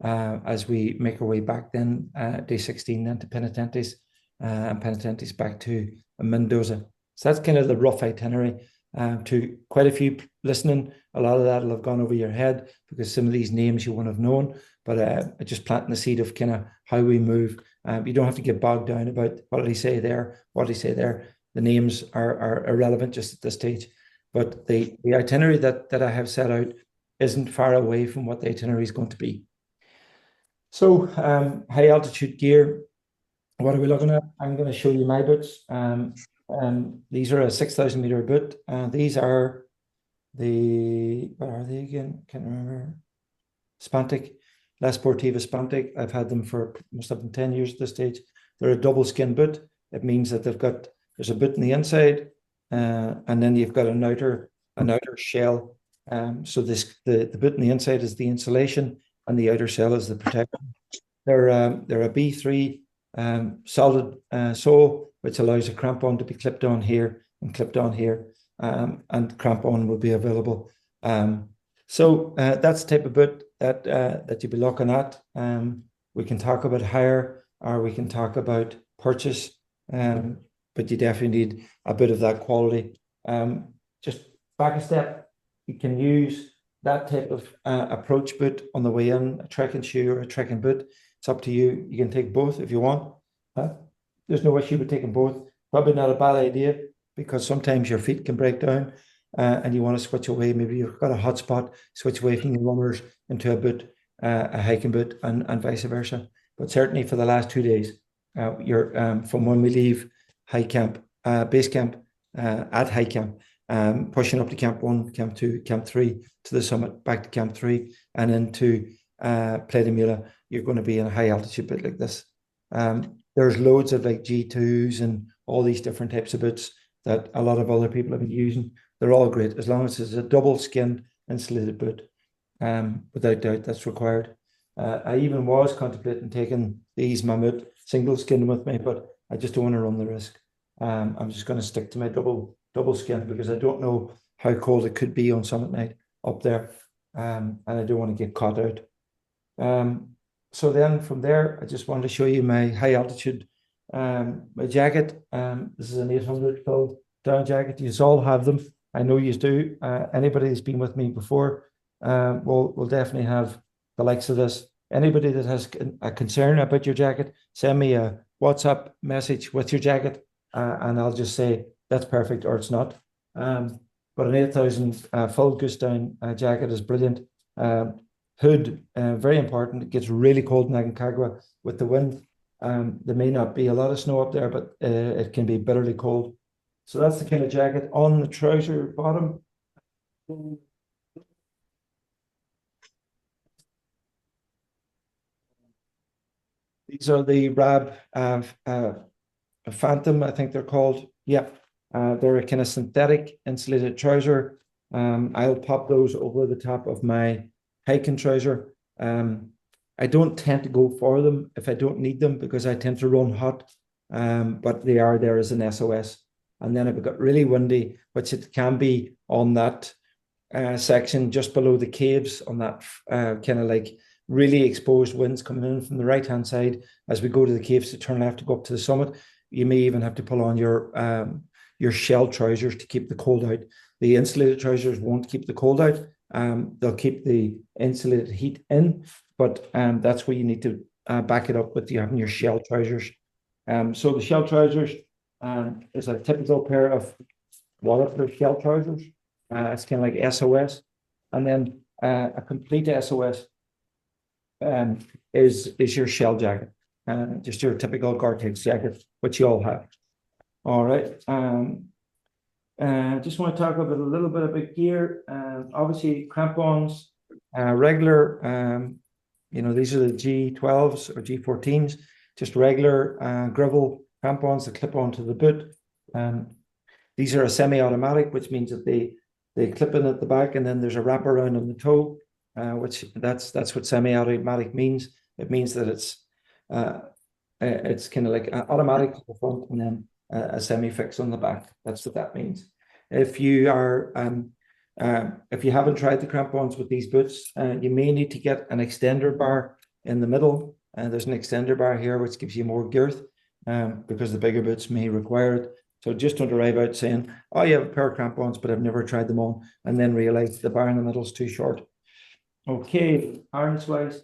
as we make our way back then, day 16 then to Penitentes, and Penitentes back to Mendoza. So that's kind of the rough itinerary. To quite a few listening, a lot of that will have gone over your head because some of these names you won't have known, but just planting the seed of kind of how we move. You don't have to get bogged down about what did he say there, what did he say there. The names are irrelevant just at this stage. But the itinerary that I have set out isn't far away from what the itinerary is going to be. So high altitude gear, what are we looking at? I'm going to show you my boots. These are a 6,000 meter boot. These are what are they again? Can't remember. Spantic, La Sportiva Spantic. I've had them for must have been 10 years at this stage. They're a double skin boot. It means that there's a boot on the inside, and then you've got an outer shell. So the boot on the inside is the insulation, and the outer shell is the protection. They're a B3 solid sole, which allows a crampon to be clipped on here and clipped on here, and crampon will be available. So that's the type of boot that you'll be looking at. We can talk about hire, or we can talk about purchase, but you definitely need a bit of that quality. Just back a step, you can use that type of approach boot on the way in, a trekking shoe or a trekking boot. It's up to you. You can take both if you want. There's no issue with taking both. Probably not a bad idea because sometimes your feet can break down and you want to switch away. Maybe you've got a hot spot, switch away from the runners into a boot, a hiking boot, and vice versa. But certainly for the last 2 days, you're from when we leave high camp, base camp, at high camp, pushing up to camp 1, camp 2, camp 3 to the summit, back to camp 3, and into Playa de Mula. You're going to be in a high altitude boot like this. There's loads of like G2s and all these different types of boots that a lot of other people have been using. They're all great as long as it's a double skinned insulated boot. Without doubt, that's required. I even was contemplating taking these Mammoth single skin with me, but I just don't want to run the risk. I'm just going to stick to my double skin because I don't know how cold it could be on summit night up there, and I don't want to get caught out. So then from there, I just wanted to show you my high altitude, my jacket. This is an 800 fill down jacket. You all have them. I know you do. Anybody who's been with me before will definitely have the likes of this. Anybody that has a concern about your jacket, send me a WhatsApp message with your jacket, and I'll just say that's perfect or it's not. But an 8,000 full goose down jacket is brilliant. Hood, very important. It gets really cold in Aconcagua with the wind. There may not be a lot of snow up there, but it can be bitterly cold. So that's the kind of jacket. On the trouser bottom, these are the Rab Phantom, I think they're called. Yeah, they're a kind of synthetic insulated trouser. I'll pop those over the top of my hiking trouser. I don't tend to go for them if I don't need them because I tend to run hot, but they are there as an SOS. And then if it got really windy, which it can be on that section just below the caves, on that kind of like really exposed winds coming in from the right-hand side as we go to the caves to turn left to go up to the summit, you may even have to pull on your shell trousers to keep the cold out. The insulated trousers won't keep the cold out. They'll keep the insulated heat in, but that's where you need to back it up with you having your shell trousers. So the shell trousers is a typical pair of waterproof shell trousers. It's kind of like SOS, and then a complete SOS is your shell jacket, just your typical Gore-Tex jacket, which you all have. All right. Just want to talk about a little bit about gear. Obviously, crampons, regular. These are the G12s or G14s, just regular gravel crampons that clip onto the boot. These are a semi-automatic, which means that they clip in at the back, and then there's a wrap around on the toe, which that's what semi-automatic means. It means that it's kind of like automatic at the front and then a semi-fix on the back. That's what that means. if you haven't tried the crampons with these boots, you may need to get an extender bar in the middle. And there's an extender bar here which gives you more girth, because the bigger boots may require it. So just don't arrive out saying, "Oh, you have a pair of crampons, but I've never tried them on," and then realize the bar in the middle is too short. Okay, harness wise,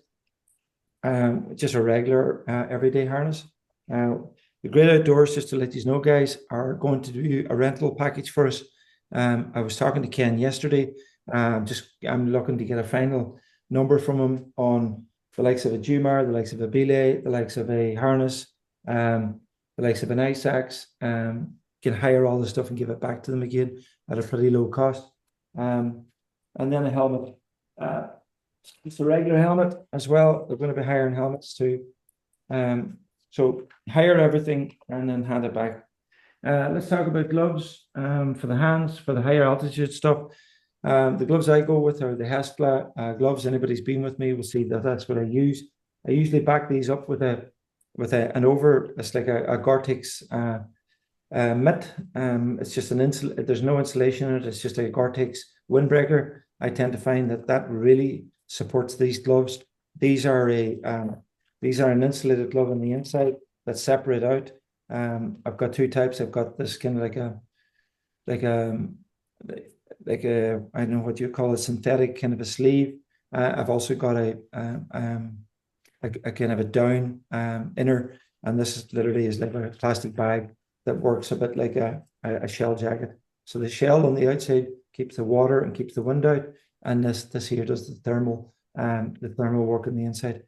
just a regular everyday harness. The Great Outdoors, just to let you know, guys, are going to do a rental package for us. I was talking to Ken yesterday. I'm looking to get a final number from him on the likes of a Jumar, the likes of a belay, the likes of a harness, the likes of an ice axe. Can hire all the stuff and give it back to them again at a pretty low cost. And then a helmet. It's a regular helmet as well. They're going to be hiring helmets too. So hire everything and then hand it back. Let's talk about gloves for the hands, for the higher altitude stuff. The gloves I go with are the Heskla gloves. Anybody's been with me will see that that's what I use. I usually back these up with an over. It's like a Gore-Tex mitt. It's just there's no insulation in it. It's just a Gore-Tex windbreaker. I tend to find that really supports these gloves. These are an insulated glove on the inside that separate out. I've got two types. I've got this kind of like a I don't know what you call it, synthetic kind of a sleeve. I've also got a kind of a down inner, and this is literally is like a plastic bag that works a bit like a shell jacket. So the shell on the outside keeps the water and keeps the wind out, and this here does the thermal work on the inside.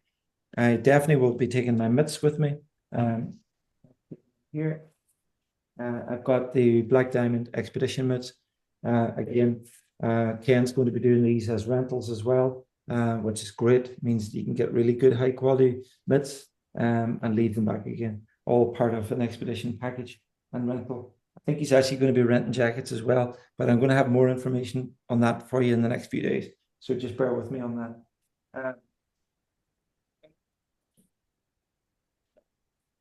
I definitely will be taking my mitts with me. Here, I've got the Black Diamond Expedition mitts. Again, Ken's going to be doing these as rentals as well, which is great. It means you can get really good high quality mitts and leave them back again. All part of an expedition package and rental. I think he's actually going to be renting jackets as well, but I'm going to have more information on that for you in the next few days. So just bear with me on that.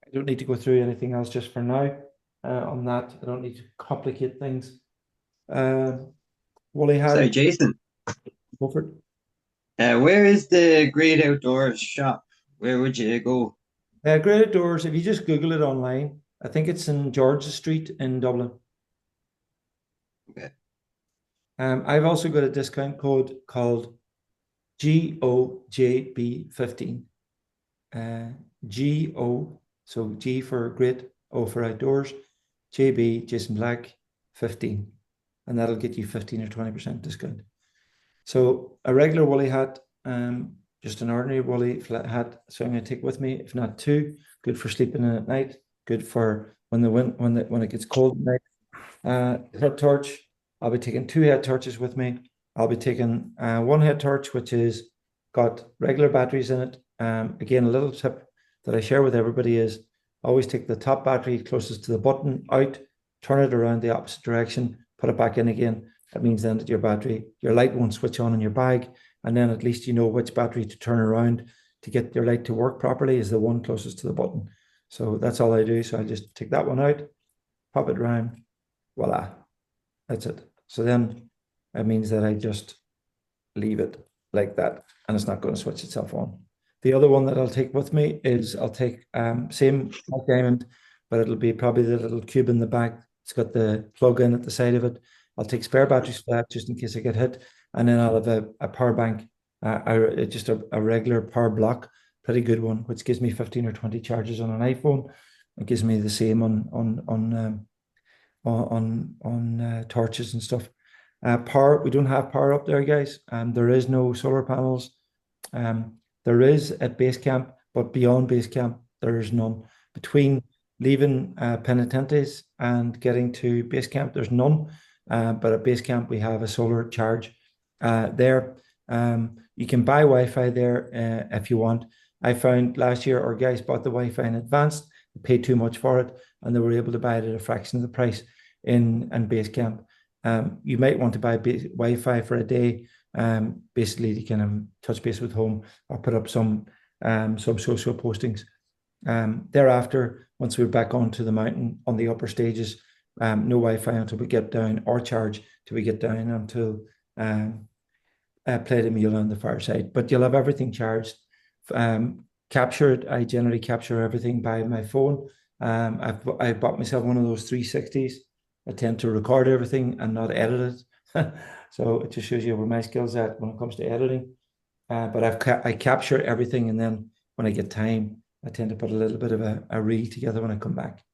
I don't need to go through anything else just for now on that. I don't need to complicate things. Wally had. Sorry, Jason. Go for it. Where is the Great Outdoors shop? Where would you go? Great Outdoors, if you just Google it online, I think it's in George Street in Dublin. Okay. I've also got a discount code called GOJB15. GO, so G for Great, O for Outdoors, JB, Jason Black, 15. And that'll get you 15 or 20% discount. So a regular woolly hat, just an ordinary woolly flat hat. So I'm going to take with me, if not two, good for sleeping in at night, good for when it gets cold at night. Head torch, I'll be taking two head torches with me. I'll be taking one head torch, which is got regular batteries in it. Again, a little tip that I share with everybody is always take the top battery closest to the button out, turn it around the opposite direction, put it back in again. That means then that your light won't switch on in your bag, and then at least you know which battery to turn around to get your light to work properly is the one closest to the button. So that's all I do. So I just take that one out, pop it around, voila, that's it. So then it means that I just leave it like that, and it's not going to switch itself on. The other one that I'll take with me is I'll take same Black Diamond, but it'll be probably the little cube in the back. It's got the plug in at the side of it. I'll take spare batteries for that just in case I get hit. And then I'll have a power bank, just a regular power block, pretty good one, which gives me 15 or 20 charges on an iPhone. It gives me the same on torches and stuff. Power, we don't have power up there, guys. There is no solar panels. There is at base camp, but beyond base camp, there is none. Between leaving Penitentes and getting to base camp, there's none. But at base camp, we have a solar charge there. You can buy Wi-Fi there if you want. I found last year our guys bought the Wi-Fi in advance, they paid too much for it, and they were able to buy it at a fraction of the price in base camp. You might want to buy Wi-Fi for a day, basically to kind of touch base with home or put up some social postings. Thereafter, once we're back onto the mountain on the upper stages, no Wi-Fi until we get down, or charge till we get down until play the meal on the fireside. But you'll have everything charged. Captured, I generally capture everything by my phone. I bought myself one of those 360s. I tend to record everything and not edit it. So it just shows you where my skills at when it comes to editing. But I capture everything, and then when I get time, I tend to put a little bit of a reel together when I come back.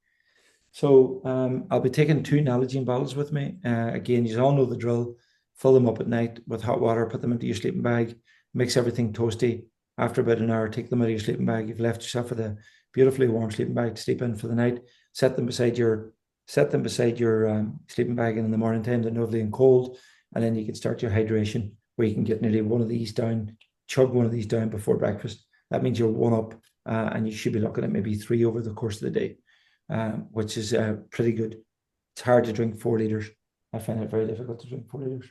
So I'll be taking 2 Nalgene bottles with me. Again, you all know the drill. Fill them up at night with hot water, put them into your sleeping bag, mix everything toasty. After about an hour, take them out of your sleeping bag. You've left yourself with a beautifully warm sleeping bag to sleep in for the night. Set them beside your sleeping bag, and in the morning time they're lovely and cold. And then you can start your hydration, where you can get nearly one of these down, chug one of these down before breakfast. That means you're one up, and you should be looking at maybe 3 over the course of the day, which is pretty good. It's hard to drink 4 liters. I find it very difficult to drink 4 liters.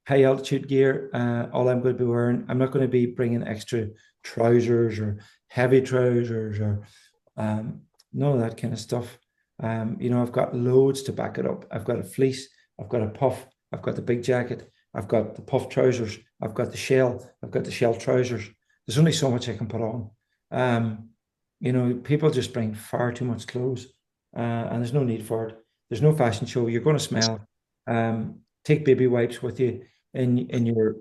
High altitude gear, all I'm going to be wearing, I'm not going to be bringing extra trousers or heavy trousers or none of that kind of stuff. I've got loads to back it up. I've got a fleece, I've got a puff, I've got the big jacket, I've got the puff trousers, I've got the shell, I've got the shell trousers. There's only so much I can put on. People just bring far too much clothes, and there's no need for it. There's no fashion show. You're going to smell. Take baby wipes with you in your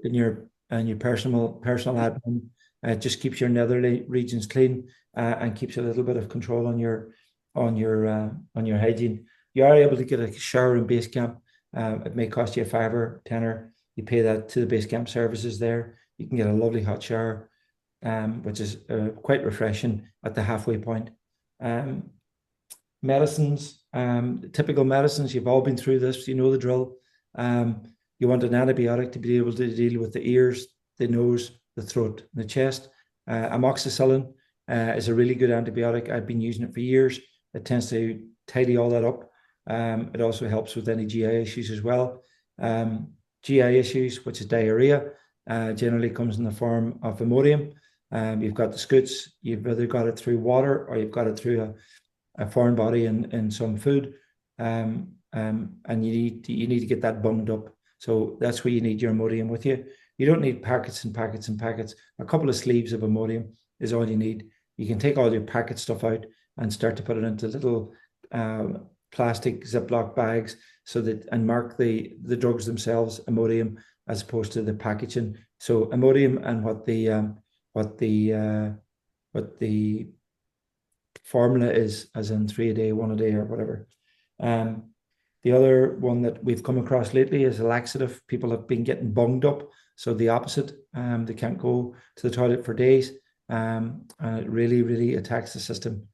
personal admin. It just keeps your nether regions clean, and keeps a little bit of control on your hygiene. You are able to get a shower in base camp. It may cost you a fiver, tenner. You pay that to the base camp services there. You can get a lovely hot shower, which is quite refreshing at the halfway point. Medicines, typical medicines. You've all been through this. You know the drill. You want an antibiotic to be able to deal with the ears, the nose, the throat, and the chest. Amoxicillin is a really good antibiotic. I've been using it for years. It tends to tidy all that up. It also helps with any GI issues as well. GI issues, which is diarrhea, generally comes in the form of Imodium. You've got the scoots. You've either got it through water, or you've got it through a foreign body in some food. And you need to get that bunged up. So that's where you need your Imodium with you. You don't need packets and packets and packets. A couple of sleeves of Imodium is all you need. You can take all your packet stuff out and start to put it into little plastic Ziploc bags, and mark the drugs themselves Imodium as opposed to the packaging. So Imodium and what the formula is, as in 3 a day, 1 a day, or whatever. The other one that we've come across lately is a laxative. People have been getting bunged up, so the opposite. They can't go to the toilet for days, and it really, really attacks the system.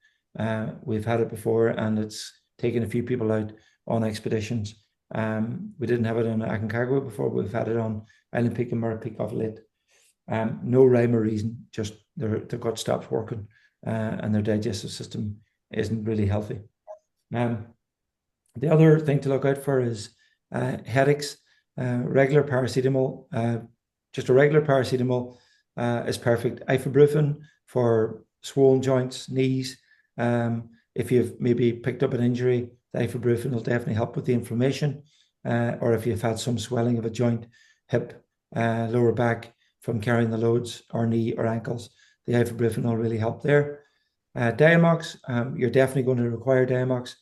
We've had it before, and it's taken a few people out on expeditions. We didn't have it on Aconcagua before. We've had it on Island Peak and Murray Peak off late. No rhyme or reason, just their gut stops working, and their digestive system isn't really healthy. The other thing to look out for is headaches. Regular paracetamol, just a regular paracetamol is perfect. Ibuprofen for swollen joints, knees. If you've maybe picked up an injury, the ibuprofen will definitely help with the inflammation. Or if you've had some swelling of a joint, hip, lower back from carrying the loads, or knee or ankles, the ibuprofen will really help there. Diamox, you're definitely going to require Diamox.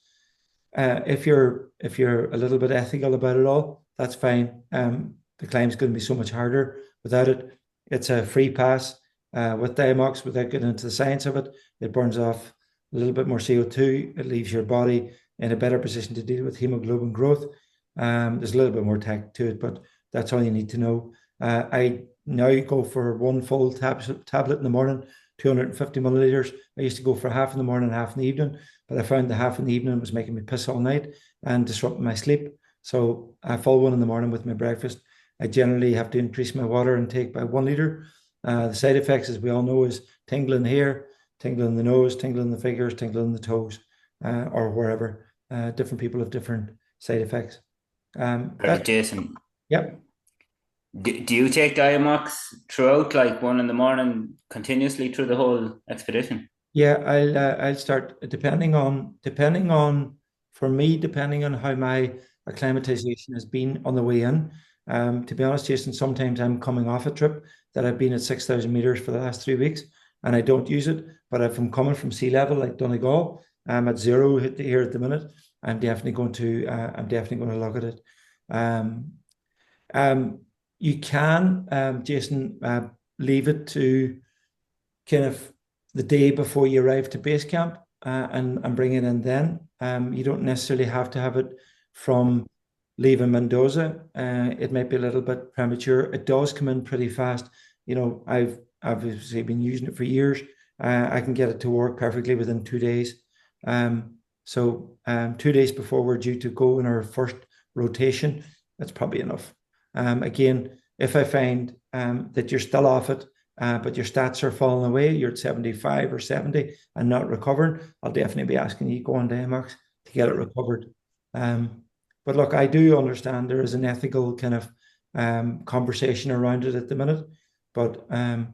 If you're a little bit ethical about it all, that's fine. The climb's going to be so much harder without it. It's a free pass. With Diamox, without getting into the science of it, it burns off a little bit more CO2. It leaves your body in a better position to deal with hemoglobin growth. There's a little bit more tech to it, but that's all you need to know. I now go for one full tablet in the morning, 250 milliliters. I used to go for half in the morning, half in the evening, but I found the half in the evening was making me piss all night and disrupting my sleep. So a full one in the morning with my breakfast. I generally have to increase my water intake by 1 liter. The side effects, as we all know, is tingling here, tingling in the nose, tingling in the fingers, tingling in the toes, or wherever. Different people have different side effects. Jason, Yep. do you take Diamox throughout, like 1 in the morning, continuously through the whole expedition? Yeah, I'll start depending on for me, depending on how my acclimatization has been on the way in. To be honest, Jason, sometimes I'm coming off a trip that I've been at 6,000 meters for the last 3 weeks and I don't use it. But if I'm coming from sea level like Donegal, I'm at zero here at the minute. I'm definitely going to look at it. Um, um, you can, Jason, leave it to kind of the day before you arrive to base camp, and bring it in then. You don't necessarily have to have it from leaving Mendoza. It might be a little bit premature. It does come in pretty fast. I've obviously been using it for years. I can get it to work perfectly within 2 days. So 2 days before we're due to go in our first rotation, that's probably enough. Again, if I find that you're still off it, but your stats are falling away, you're at 75 or 70 and not recovering, I'll definitely be asking you to go on Diamox to get it recovered. But look, I do understand there is an ethical kind of conversation around it at the minute, but I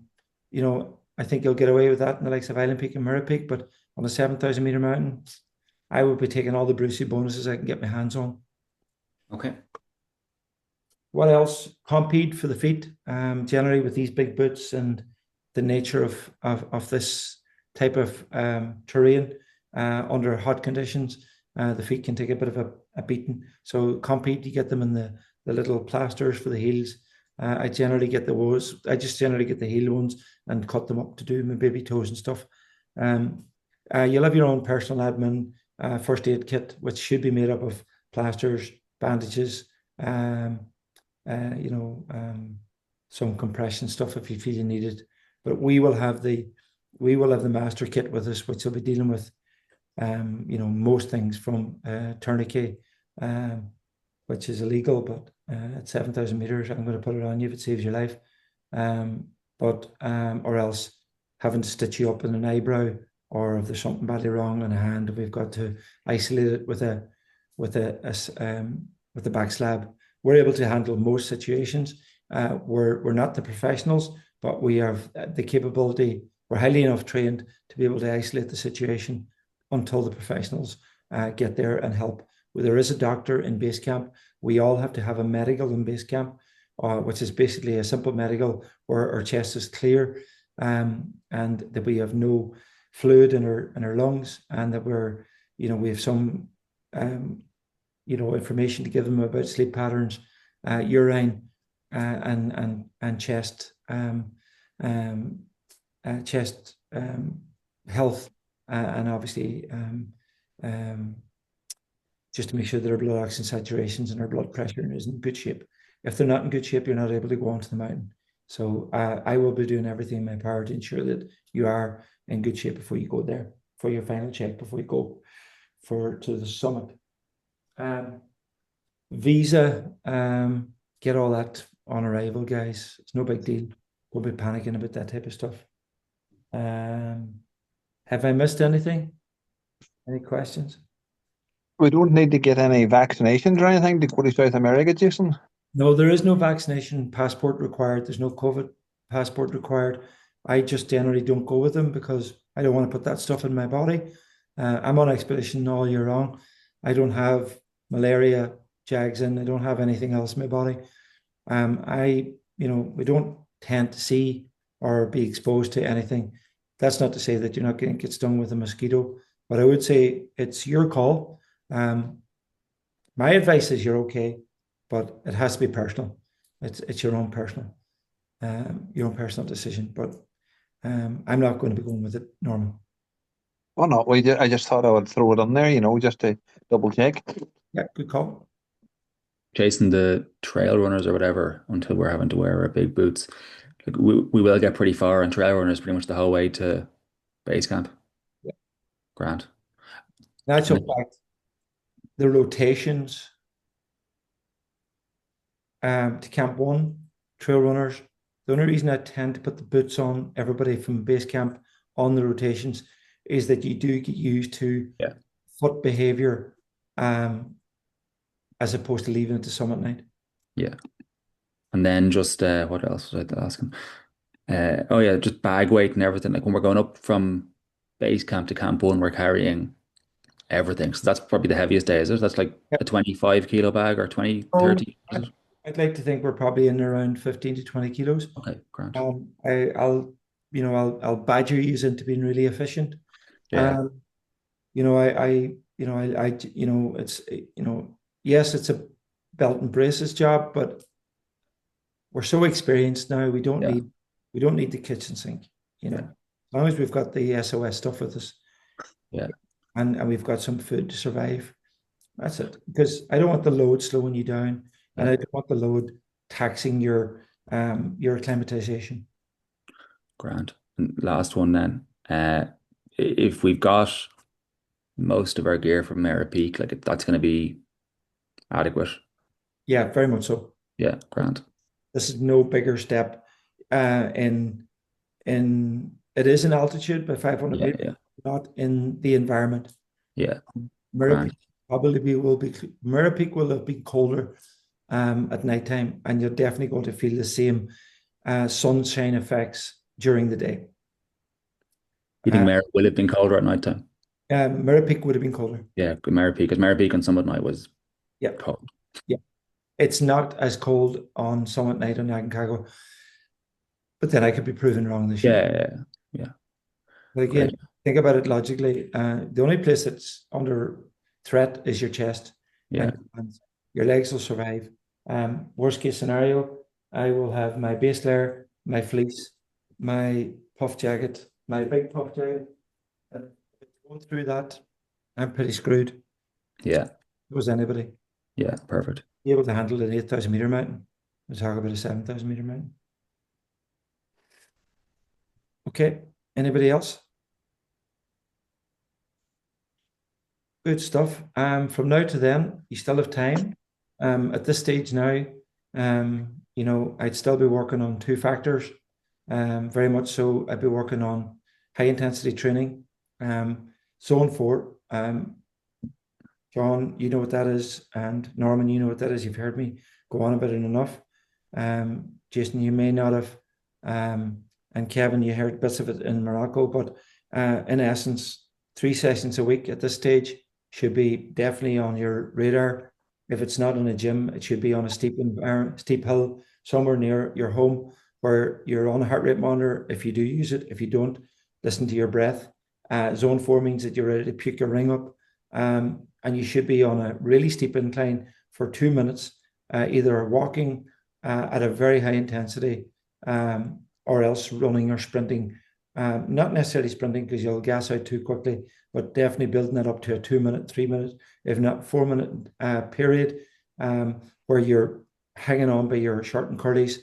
think you'll get away with that in the likes of Island Peak and Mirror Peak, but on a 7,000 meter mountain, I would be taking all the Brucey bonuses I can get my hands on. Okay. What else? Compete for the feet. Generally, with these big boots and the nature of this type of terrain under hot conditions, the feet can take a bit of a beating. So compete, you get them in the little plasters for the heels. I just generally get the heel ones and cut them up to do my baby toes and stuff. You'll have your own personal admin first aid kit, which should be made up of plasters, bandages, some compression stuff if you feel you need it. But we will have the master kit with us, which will be dealing with most things from tourniquet, which is illegal, but at 7,000 meters, I'm going to put it on you if it saves your life. Or else having to stitch you up in an eyebrow, or if there's something badly wrong in a hand, we've got to isolate it with a back slab. We're able to handle most situations. We're not the professionals, but we have the capability. We're highly enough trained to be able to isolate the situation until the professionals get there and help. There is a doctor in base camp. We all have to have a medical in base camp, which is basically a simple medical where our chest is clear, and that we have no fluid in our lungs, and that we have some information to give them about sleep patterns, urine, and chest health, and obviously just to make sure that our blood oxygen saturations and our blood pressure is in good shape. If they're not in good shape, you're not able to go onto the mountain. So I will be doing everything in my power to ensure that you are in good shape before you go there, for your final check before you go to the summit. Visa, get all that on arrival, guys. It's no big deal. Don't be panicking about that type of stuff. Have I missed anything? Any questions? We don't need to get any vaccinations or anything to go to South America, Jason. No, there is no vaccination passport required. There's no COVID passport required. I just generally don't go with them because I don't want to put that stuff in my body. I'm on expedition all year long. I don't have malaria, jags in. I don't have anything else in my body. We don't tend to see or be exposed to anything. That's not to say that you're not going to get stung with a mosquito, but I would say it's your call. My advice is you're okay, but it has to be personal. It's your own personal decision. But I'm not going to be going with it, Norman. Oh no, I just thought I would throw it on there, just to double check. Yeah, good call. Jason, the trail runners or whatever, until we're having to wear our big boots, like we will get pretty far, and trail runners pretty much the whole way to base camp. Yeah. Grand. Natural fact, the rotations to Camp 1, trail runners, the only reason I tend to put the boots on everybody from base camp on the rotations is that you do get used to foot behavior, as opposed to leaving it to summit night. Yeah. And then just what else was I asking? Oh yeah, just bag weight and everything. Like when we're going up from base camp to Camp 1, we're carrying everything. So that's probably the heaviest day, is it? That's like Yep. a 25 kilo bag or 20, So 30, is it? I'd like to think we're probably in around 15 to 20 kilos. Okay, grand. I'll badger you into being really efficient. Yeah, Um, it's, yes, it's a belt and braces job, but we're so experienced now. yeah, We don't need the kitchen sink, yeah, as long as we've got the SOS stuff with us yeah, and we've got some food to survive. That's it. Because I don't want the load slowing you down, and yeah, I don't want the load taxing your acclimatization. grand. And last one then. If we've got most of our gear from Mera Peak, like that's going to be adequate. Yeah, very much so. Yeah, grand. This is no bigger step in it is in altitude by 500 Yeah, meters, yeah, not in the environment. yeah, Mirror grand. Peak Mirror Peak will have been colder at nighttime, and you're definitely going to feel the same sunshine effects during the day. You think Uh, Mera will have been colder at night time? Mirror Peak would have been colder. Yeah, Mera Peak, because Mera Peak on Summit night was Yeah, cold. yeah. It's not as cold on Summit Night on Aconcagua, but then I could be proven wrong this year. Yeah, yeah, yeah, yeah. But Great. again, think about it logically. The only place that's under threat is your chest Yeah, and your hands. Your legs will survive. Worst case scenario, I will have my base layer, my fleece, my puff jacket, my big puff jacket. And if it's going through that, I'm pretty screwed. yeah, Was anybody yeah, perfect. be able to handle an 8,000 meter mountain? We'll talk about a 7,000 meter mountain. Okay. Anybody else? Good stuff. From now to then, you still have time. At this stage now, I'd still be working on two factors. Very much so. I'd be working on high intensity training. Zone four. John, you know what that is, and Norman, you know what that is. You've heard me go on about it enough. Jason, you may not have, and Kevin, you heard bits of it in Morocco, but in essence, 3 sessions a week at this stage should be definitely on your radar. If it's not in a gym, it should be on a steep hill somewhere near your home where you're on a heart rate monitor. If you do use it, if you don't, listen to your breath. Zone four means that you're ready to puke your ring up. And you should be on a really steep incline for 2 minutes, either walking at a very high intensity or else running or sprinting. Not necessarily sprinting because you'll gas out too quickly, but definitely building it up to a 2 minute, 3 minute, if not 4 minute period where you're hanging on by your short and curlies.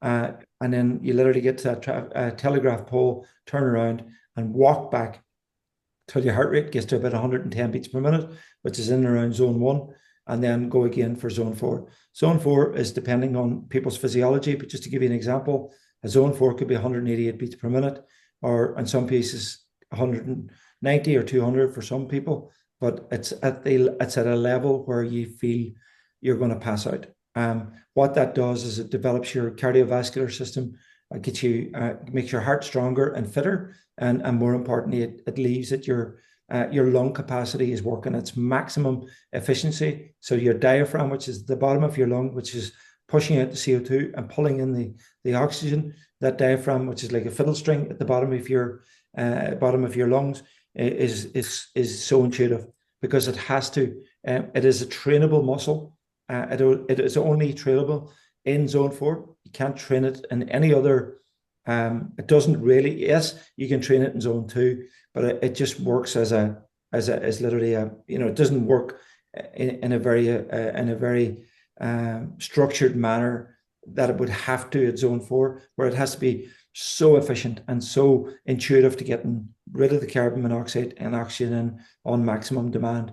And then you literally get to that telegraph pole, turn around and walk back till your heart rate gets to about 110 beats per minute, which is in and around zone one, and then go again for zone four. Zone four is depending on people's physiology, but just to give you an example, a zone four could be 188 beats per minute, or in some cases 190 or 200 for some people, but it's at a level where you feel you're going to pass out. What that does is it develops your cardiovascular system, makes your heart stronger and fitter, and more importantly, it leaves that your lung capacity is working its maximum efficiency. So your diaphragm, which is the bottom of your lung, which is pushing out the CO2 and pulling in the oxygen, that diaphragm, which is like a fiddle string at the bottom of your lungs, is so intuitive because it has to. It is a trainable muscle. It is only trainable in zone four. You can't train it in any other. It doesn't really. Yes, you can train it in zone two, but it just works as literally a. It doesn't work in a very structured manner that it would have to at zone four, where it has to be so efficient and so intuitive to getting rid of the carbon monoxide and oxygen in on maximum demand.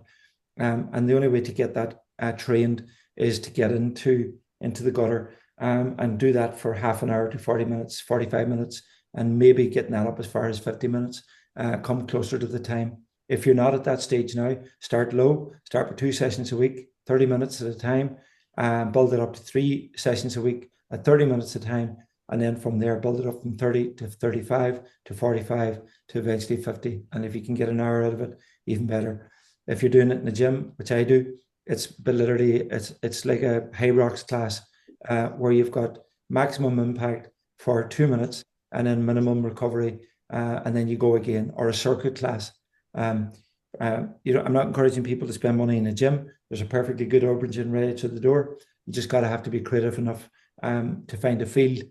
And the only way to get that trained is to get into the gutter and do that for half an hour to 40 minutes, 45 minutes, and maybe getting that up as far as 50 minutes, come closer to the time. If you're not at that stage now, start low, start with 2 sessions a week, 30 minutes at a time, build it up to 3 sessions a week at 30 minutes at a time. And then from there, build it up from 30 to 35 to 45 to eventually 50. And if you can get an hour out of it, even better. If you're doing it in the gym, which I do, it's like a high rocks class where you've got maximum impact for 2 minutes and then minimum recovery, and then you go again, or a circuit class. Um, I'm not encouraging people to spend money in a gym. There's a perfectly good urban gym right to the door. You just got to have to be creative enough to find a field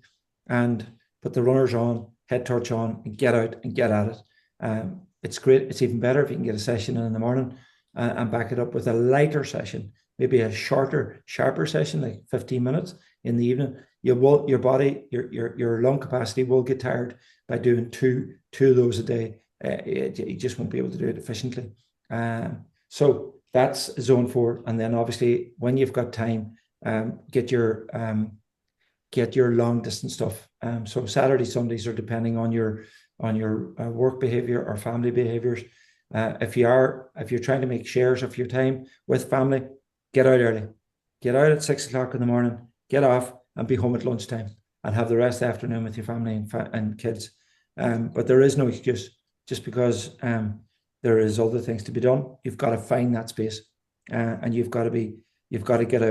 and put the runners on, head torch on, and get out and get at it. It's great. It's even better if you can get a session in the morning and back it up with a lighter session, maybe a shorter, sharper session, like 15 minutes in the evening. Your body, your lung capacity will get tired by doing two of those a day. You just won't be able to do it efficiently. So that's zone 4, and then obviously when you've got time, get your long distance stuff. So Saturday, Sundays are depending on your work behavior or family behaviors. If you're trying to make shares of your time with family, get out early. Get out at 6 o'clock in the morning, get off and be home at lunchtime and have the rest of the afternoon with your family and kids. But there is no excuse just because there is other things to be done. You've got to find that space and you've got to get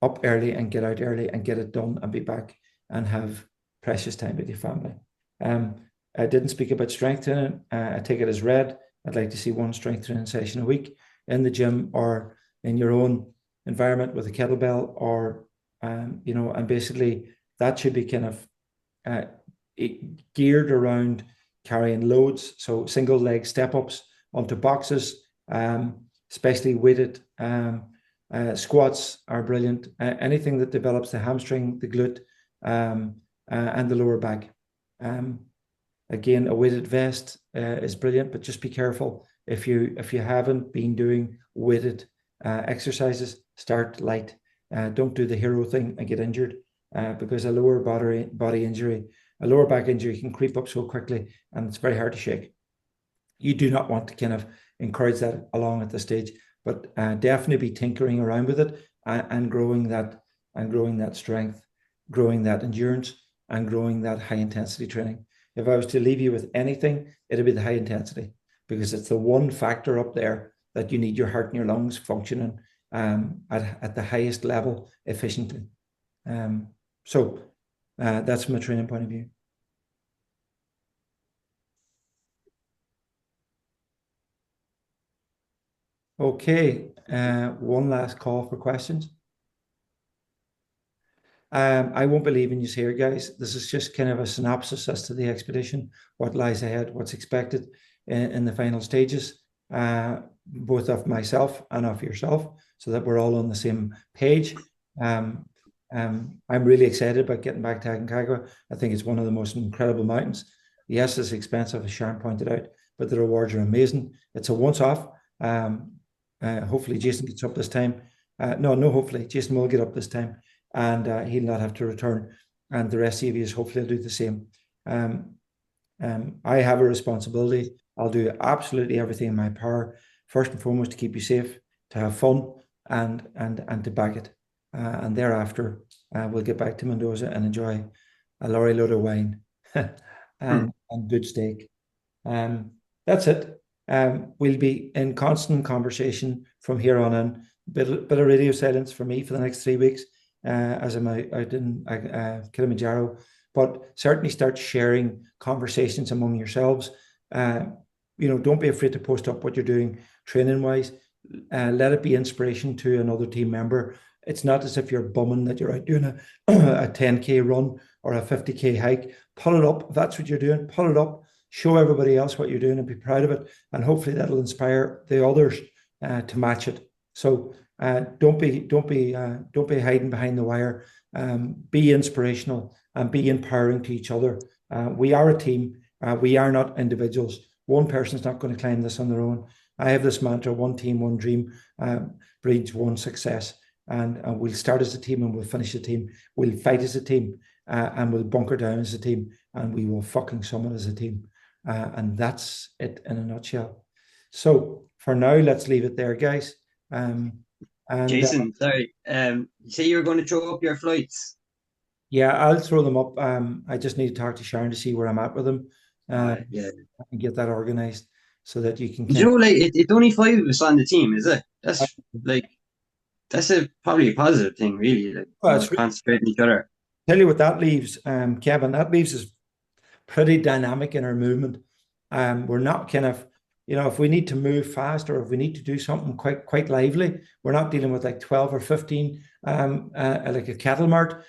up early and get out early and get it done and be back and have precious time with your family. I didn't speak about strength training. I take it as read. I'd like to see one strength training session a week in the gym or in your own environment with a kettlebell or, and basically that should be kind of geared around carrying loads. So single leg step ups onto boxes, especially weighted squats are brilliant. Anything that develops the hamstring, the glute, and the lower back. Again, a weighted vest is brilliant, but just be careful. If you haven't been doing weighted exercises, start light. Don't do the hero thing and get injured because a lower body injury, a lower back injury can creep up so quickly and it's very hard to shake. You do not want to kind of encourage that along at this stage, but definitely be tinkering around with it and growing that strength, growing that endurance, and growing that high intensity training. If I was to leave you with anything, it'd be the high intensity because it's the one factor up there that you need your heart and your lungs functioning at the highest level efficiently. So that's from a training point of view. Okay, one last call for questions. I won't be leaving you here, guys. This is just kind of a synopsis as to the expedition, what lies ahead, what's expected in the final stages, both of myself and of yourself, so that we're all on the same page. I'm really excited about getting back to Aconcagua. I think it's one of the most incredible mountains. Yes, it's expensive, as Sharon pointed out, but the rewards are amazing. It's a once-off. Hopefully Jason gets up this time. Hopefully Jason will get up this time and he'll not have to return. And the rest of you hopefully will do the same. I have a responsibility. I'll do absolutely everything in my power, first and foremost, to keep you safe, to have fun, and to back it. And thereafter, we'll get back to Mendoza and enjoy a lorry load of wine and good steak. That's it. We'll be in constant conversation from here on in. Bit of radio silence for me for the next 3 weeks as I'm out in Kilimanjaro, but certainly start sharing conversations among yourselves. Don't be afraid to post up what you're doing training wise. Let it be inspiration to another team member. It's not as if you're bumming that you're out doing a 10K run or a 50K hike. Pull it up. If that's what you're doing, pull it up. Show everybody else what you're doing and be proud of it. And hopefully that'll inspire the others to match it. So don't be hiding behind the wire. Be inspirational and be empowering to each other. We are a team. We are not individuals. One person's not going to climb this on their own. I have this mantra: one team, one dream breeds one success. And we'll start as a team and we'll finish as a team. We'll fight as a team and we'll bunker down as a team and we will fucking summit as a team. And that's it in a nutshell. So for now, let's leave it there, guys. Jason, sorry. You say you were going to throw up your flights. Yeah, I'll throw them up. I just need to talk to Sharon to see where I'm at with them Yeah. and get that organized. so that you can You kind know, like it's only five of us on the team, is it? That's probably a positive thing, really. Like, well, it's concentrating each other. tell you what that leaves, Kevin. That leaves us pretty dynamic in our movement. We're not kind of, if we need to move fast or if we need to do something quite lively, we're not dealing with like 12 or 15 like a cattle mart.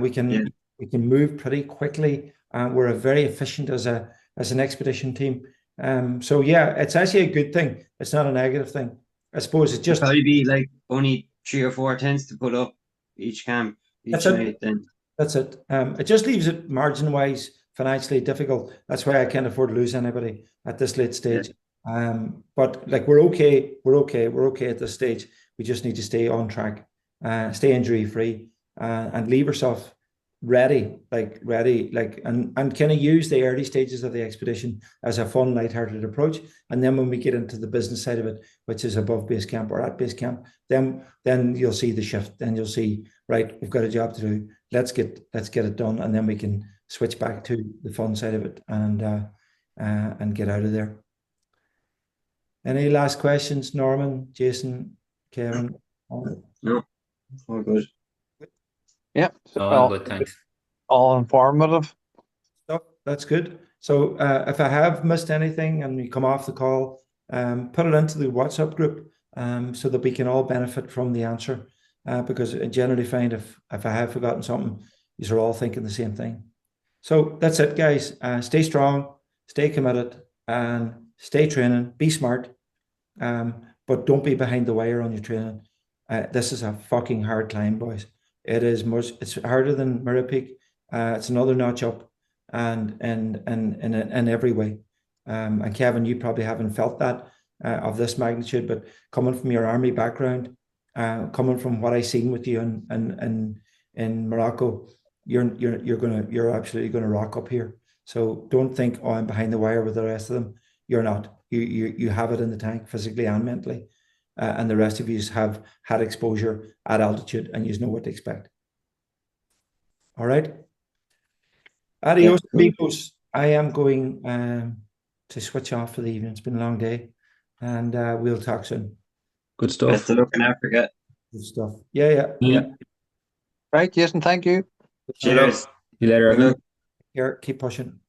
We can Yeah. we can move pretty quickly. We're a very efficient as an expedition team. So yeah, it's actually a good thing. It's not a negative thing. I suppose it's It'd just probably be like only 3 or 4 tents to put up each camp, that's each it. night. Then That's it. It just leaves it margin wise financially difficult. That's why I can't afford to lose anybody at this late yeah, stage. But like we're okay. We're okay at this stage. We just need to stay on track, stay injury free, and leave ourselves ready, and kind of use the early stages of the expedition as a fun, light-hearted approach. And then when we get into the business side of it, which is above base camp or at base camp, then you'll see the shift. Then you'll see, right, we've got a job to do. Let's get it done, and then we can switch back to the fun side of it and get out of there. Any last questions, Norman, Jason, Kevin? no, all good. Yeah. All Well, good, thanks. all informative. Stuff. That's good. So if I have missed anything and we come off the call, put it into the WhatsApp group so that we can all benefit from the answer. Because I generally find if I have forgotten something, these are all thinking the same thing. So that's it, guys. Stay strong, stay committed, and stay training. Be smart, but don't be behind the wire on your training. This is a fucking hard climb, boys. It is much. It's harder than Mirror Peak. It's another notch up, and in every way. And Kevin, you probably haven't felt that of this magnitude, but coming from your army background, coming from what I seen with you in Morocco, you're absolutely gonna rock up here. So don't think, oh, I'm behind the wire with the rest of them. You're not. You have it in the tank physically and mentally, and the rest of you have had exposure at altitude and you know what to expect. All right. Yeah, Adios, cool. amigos. I am going to switch off for the evening. It's been a long day, and we'll talk soon. Good Best stuff. of luck in Africa. Good stuff. Yeah. Right, Jason, thank you. Good luck. Cheers. See you later, Good Evan. luck. Here, keep pushing.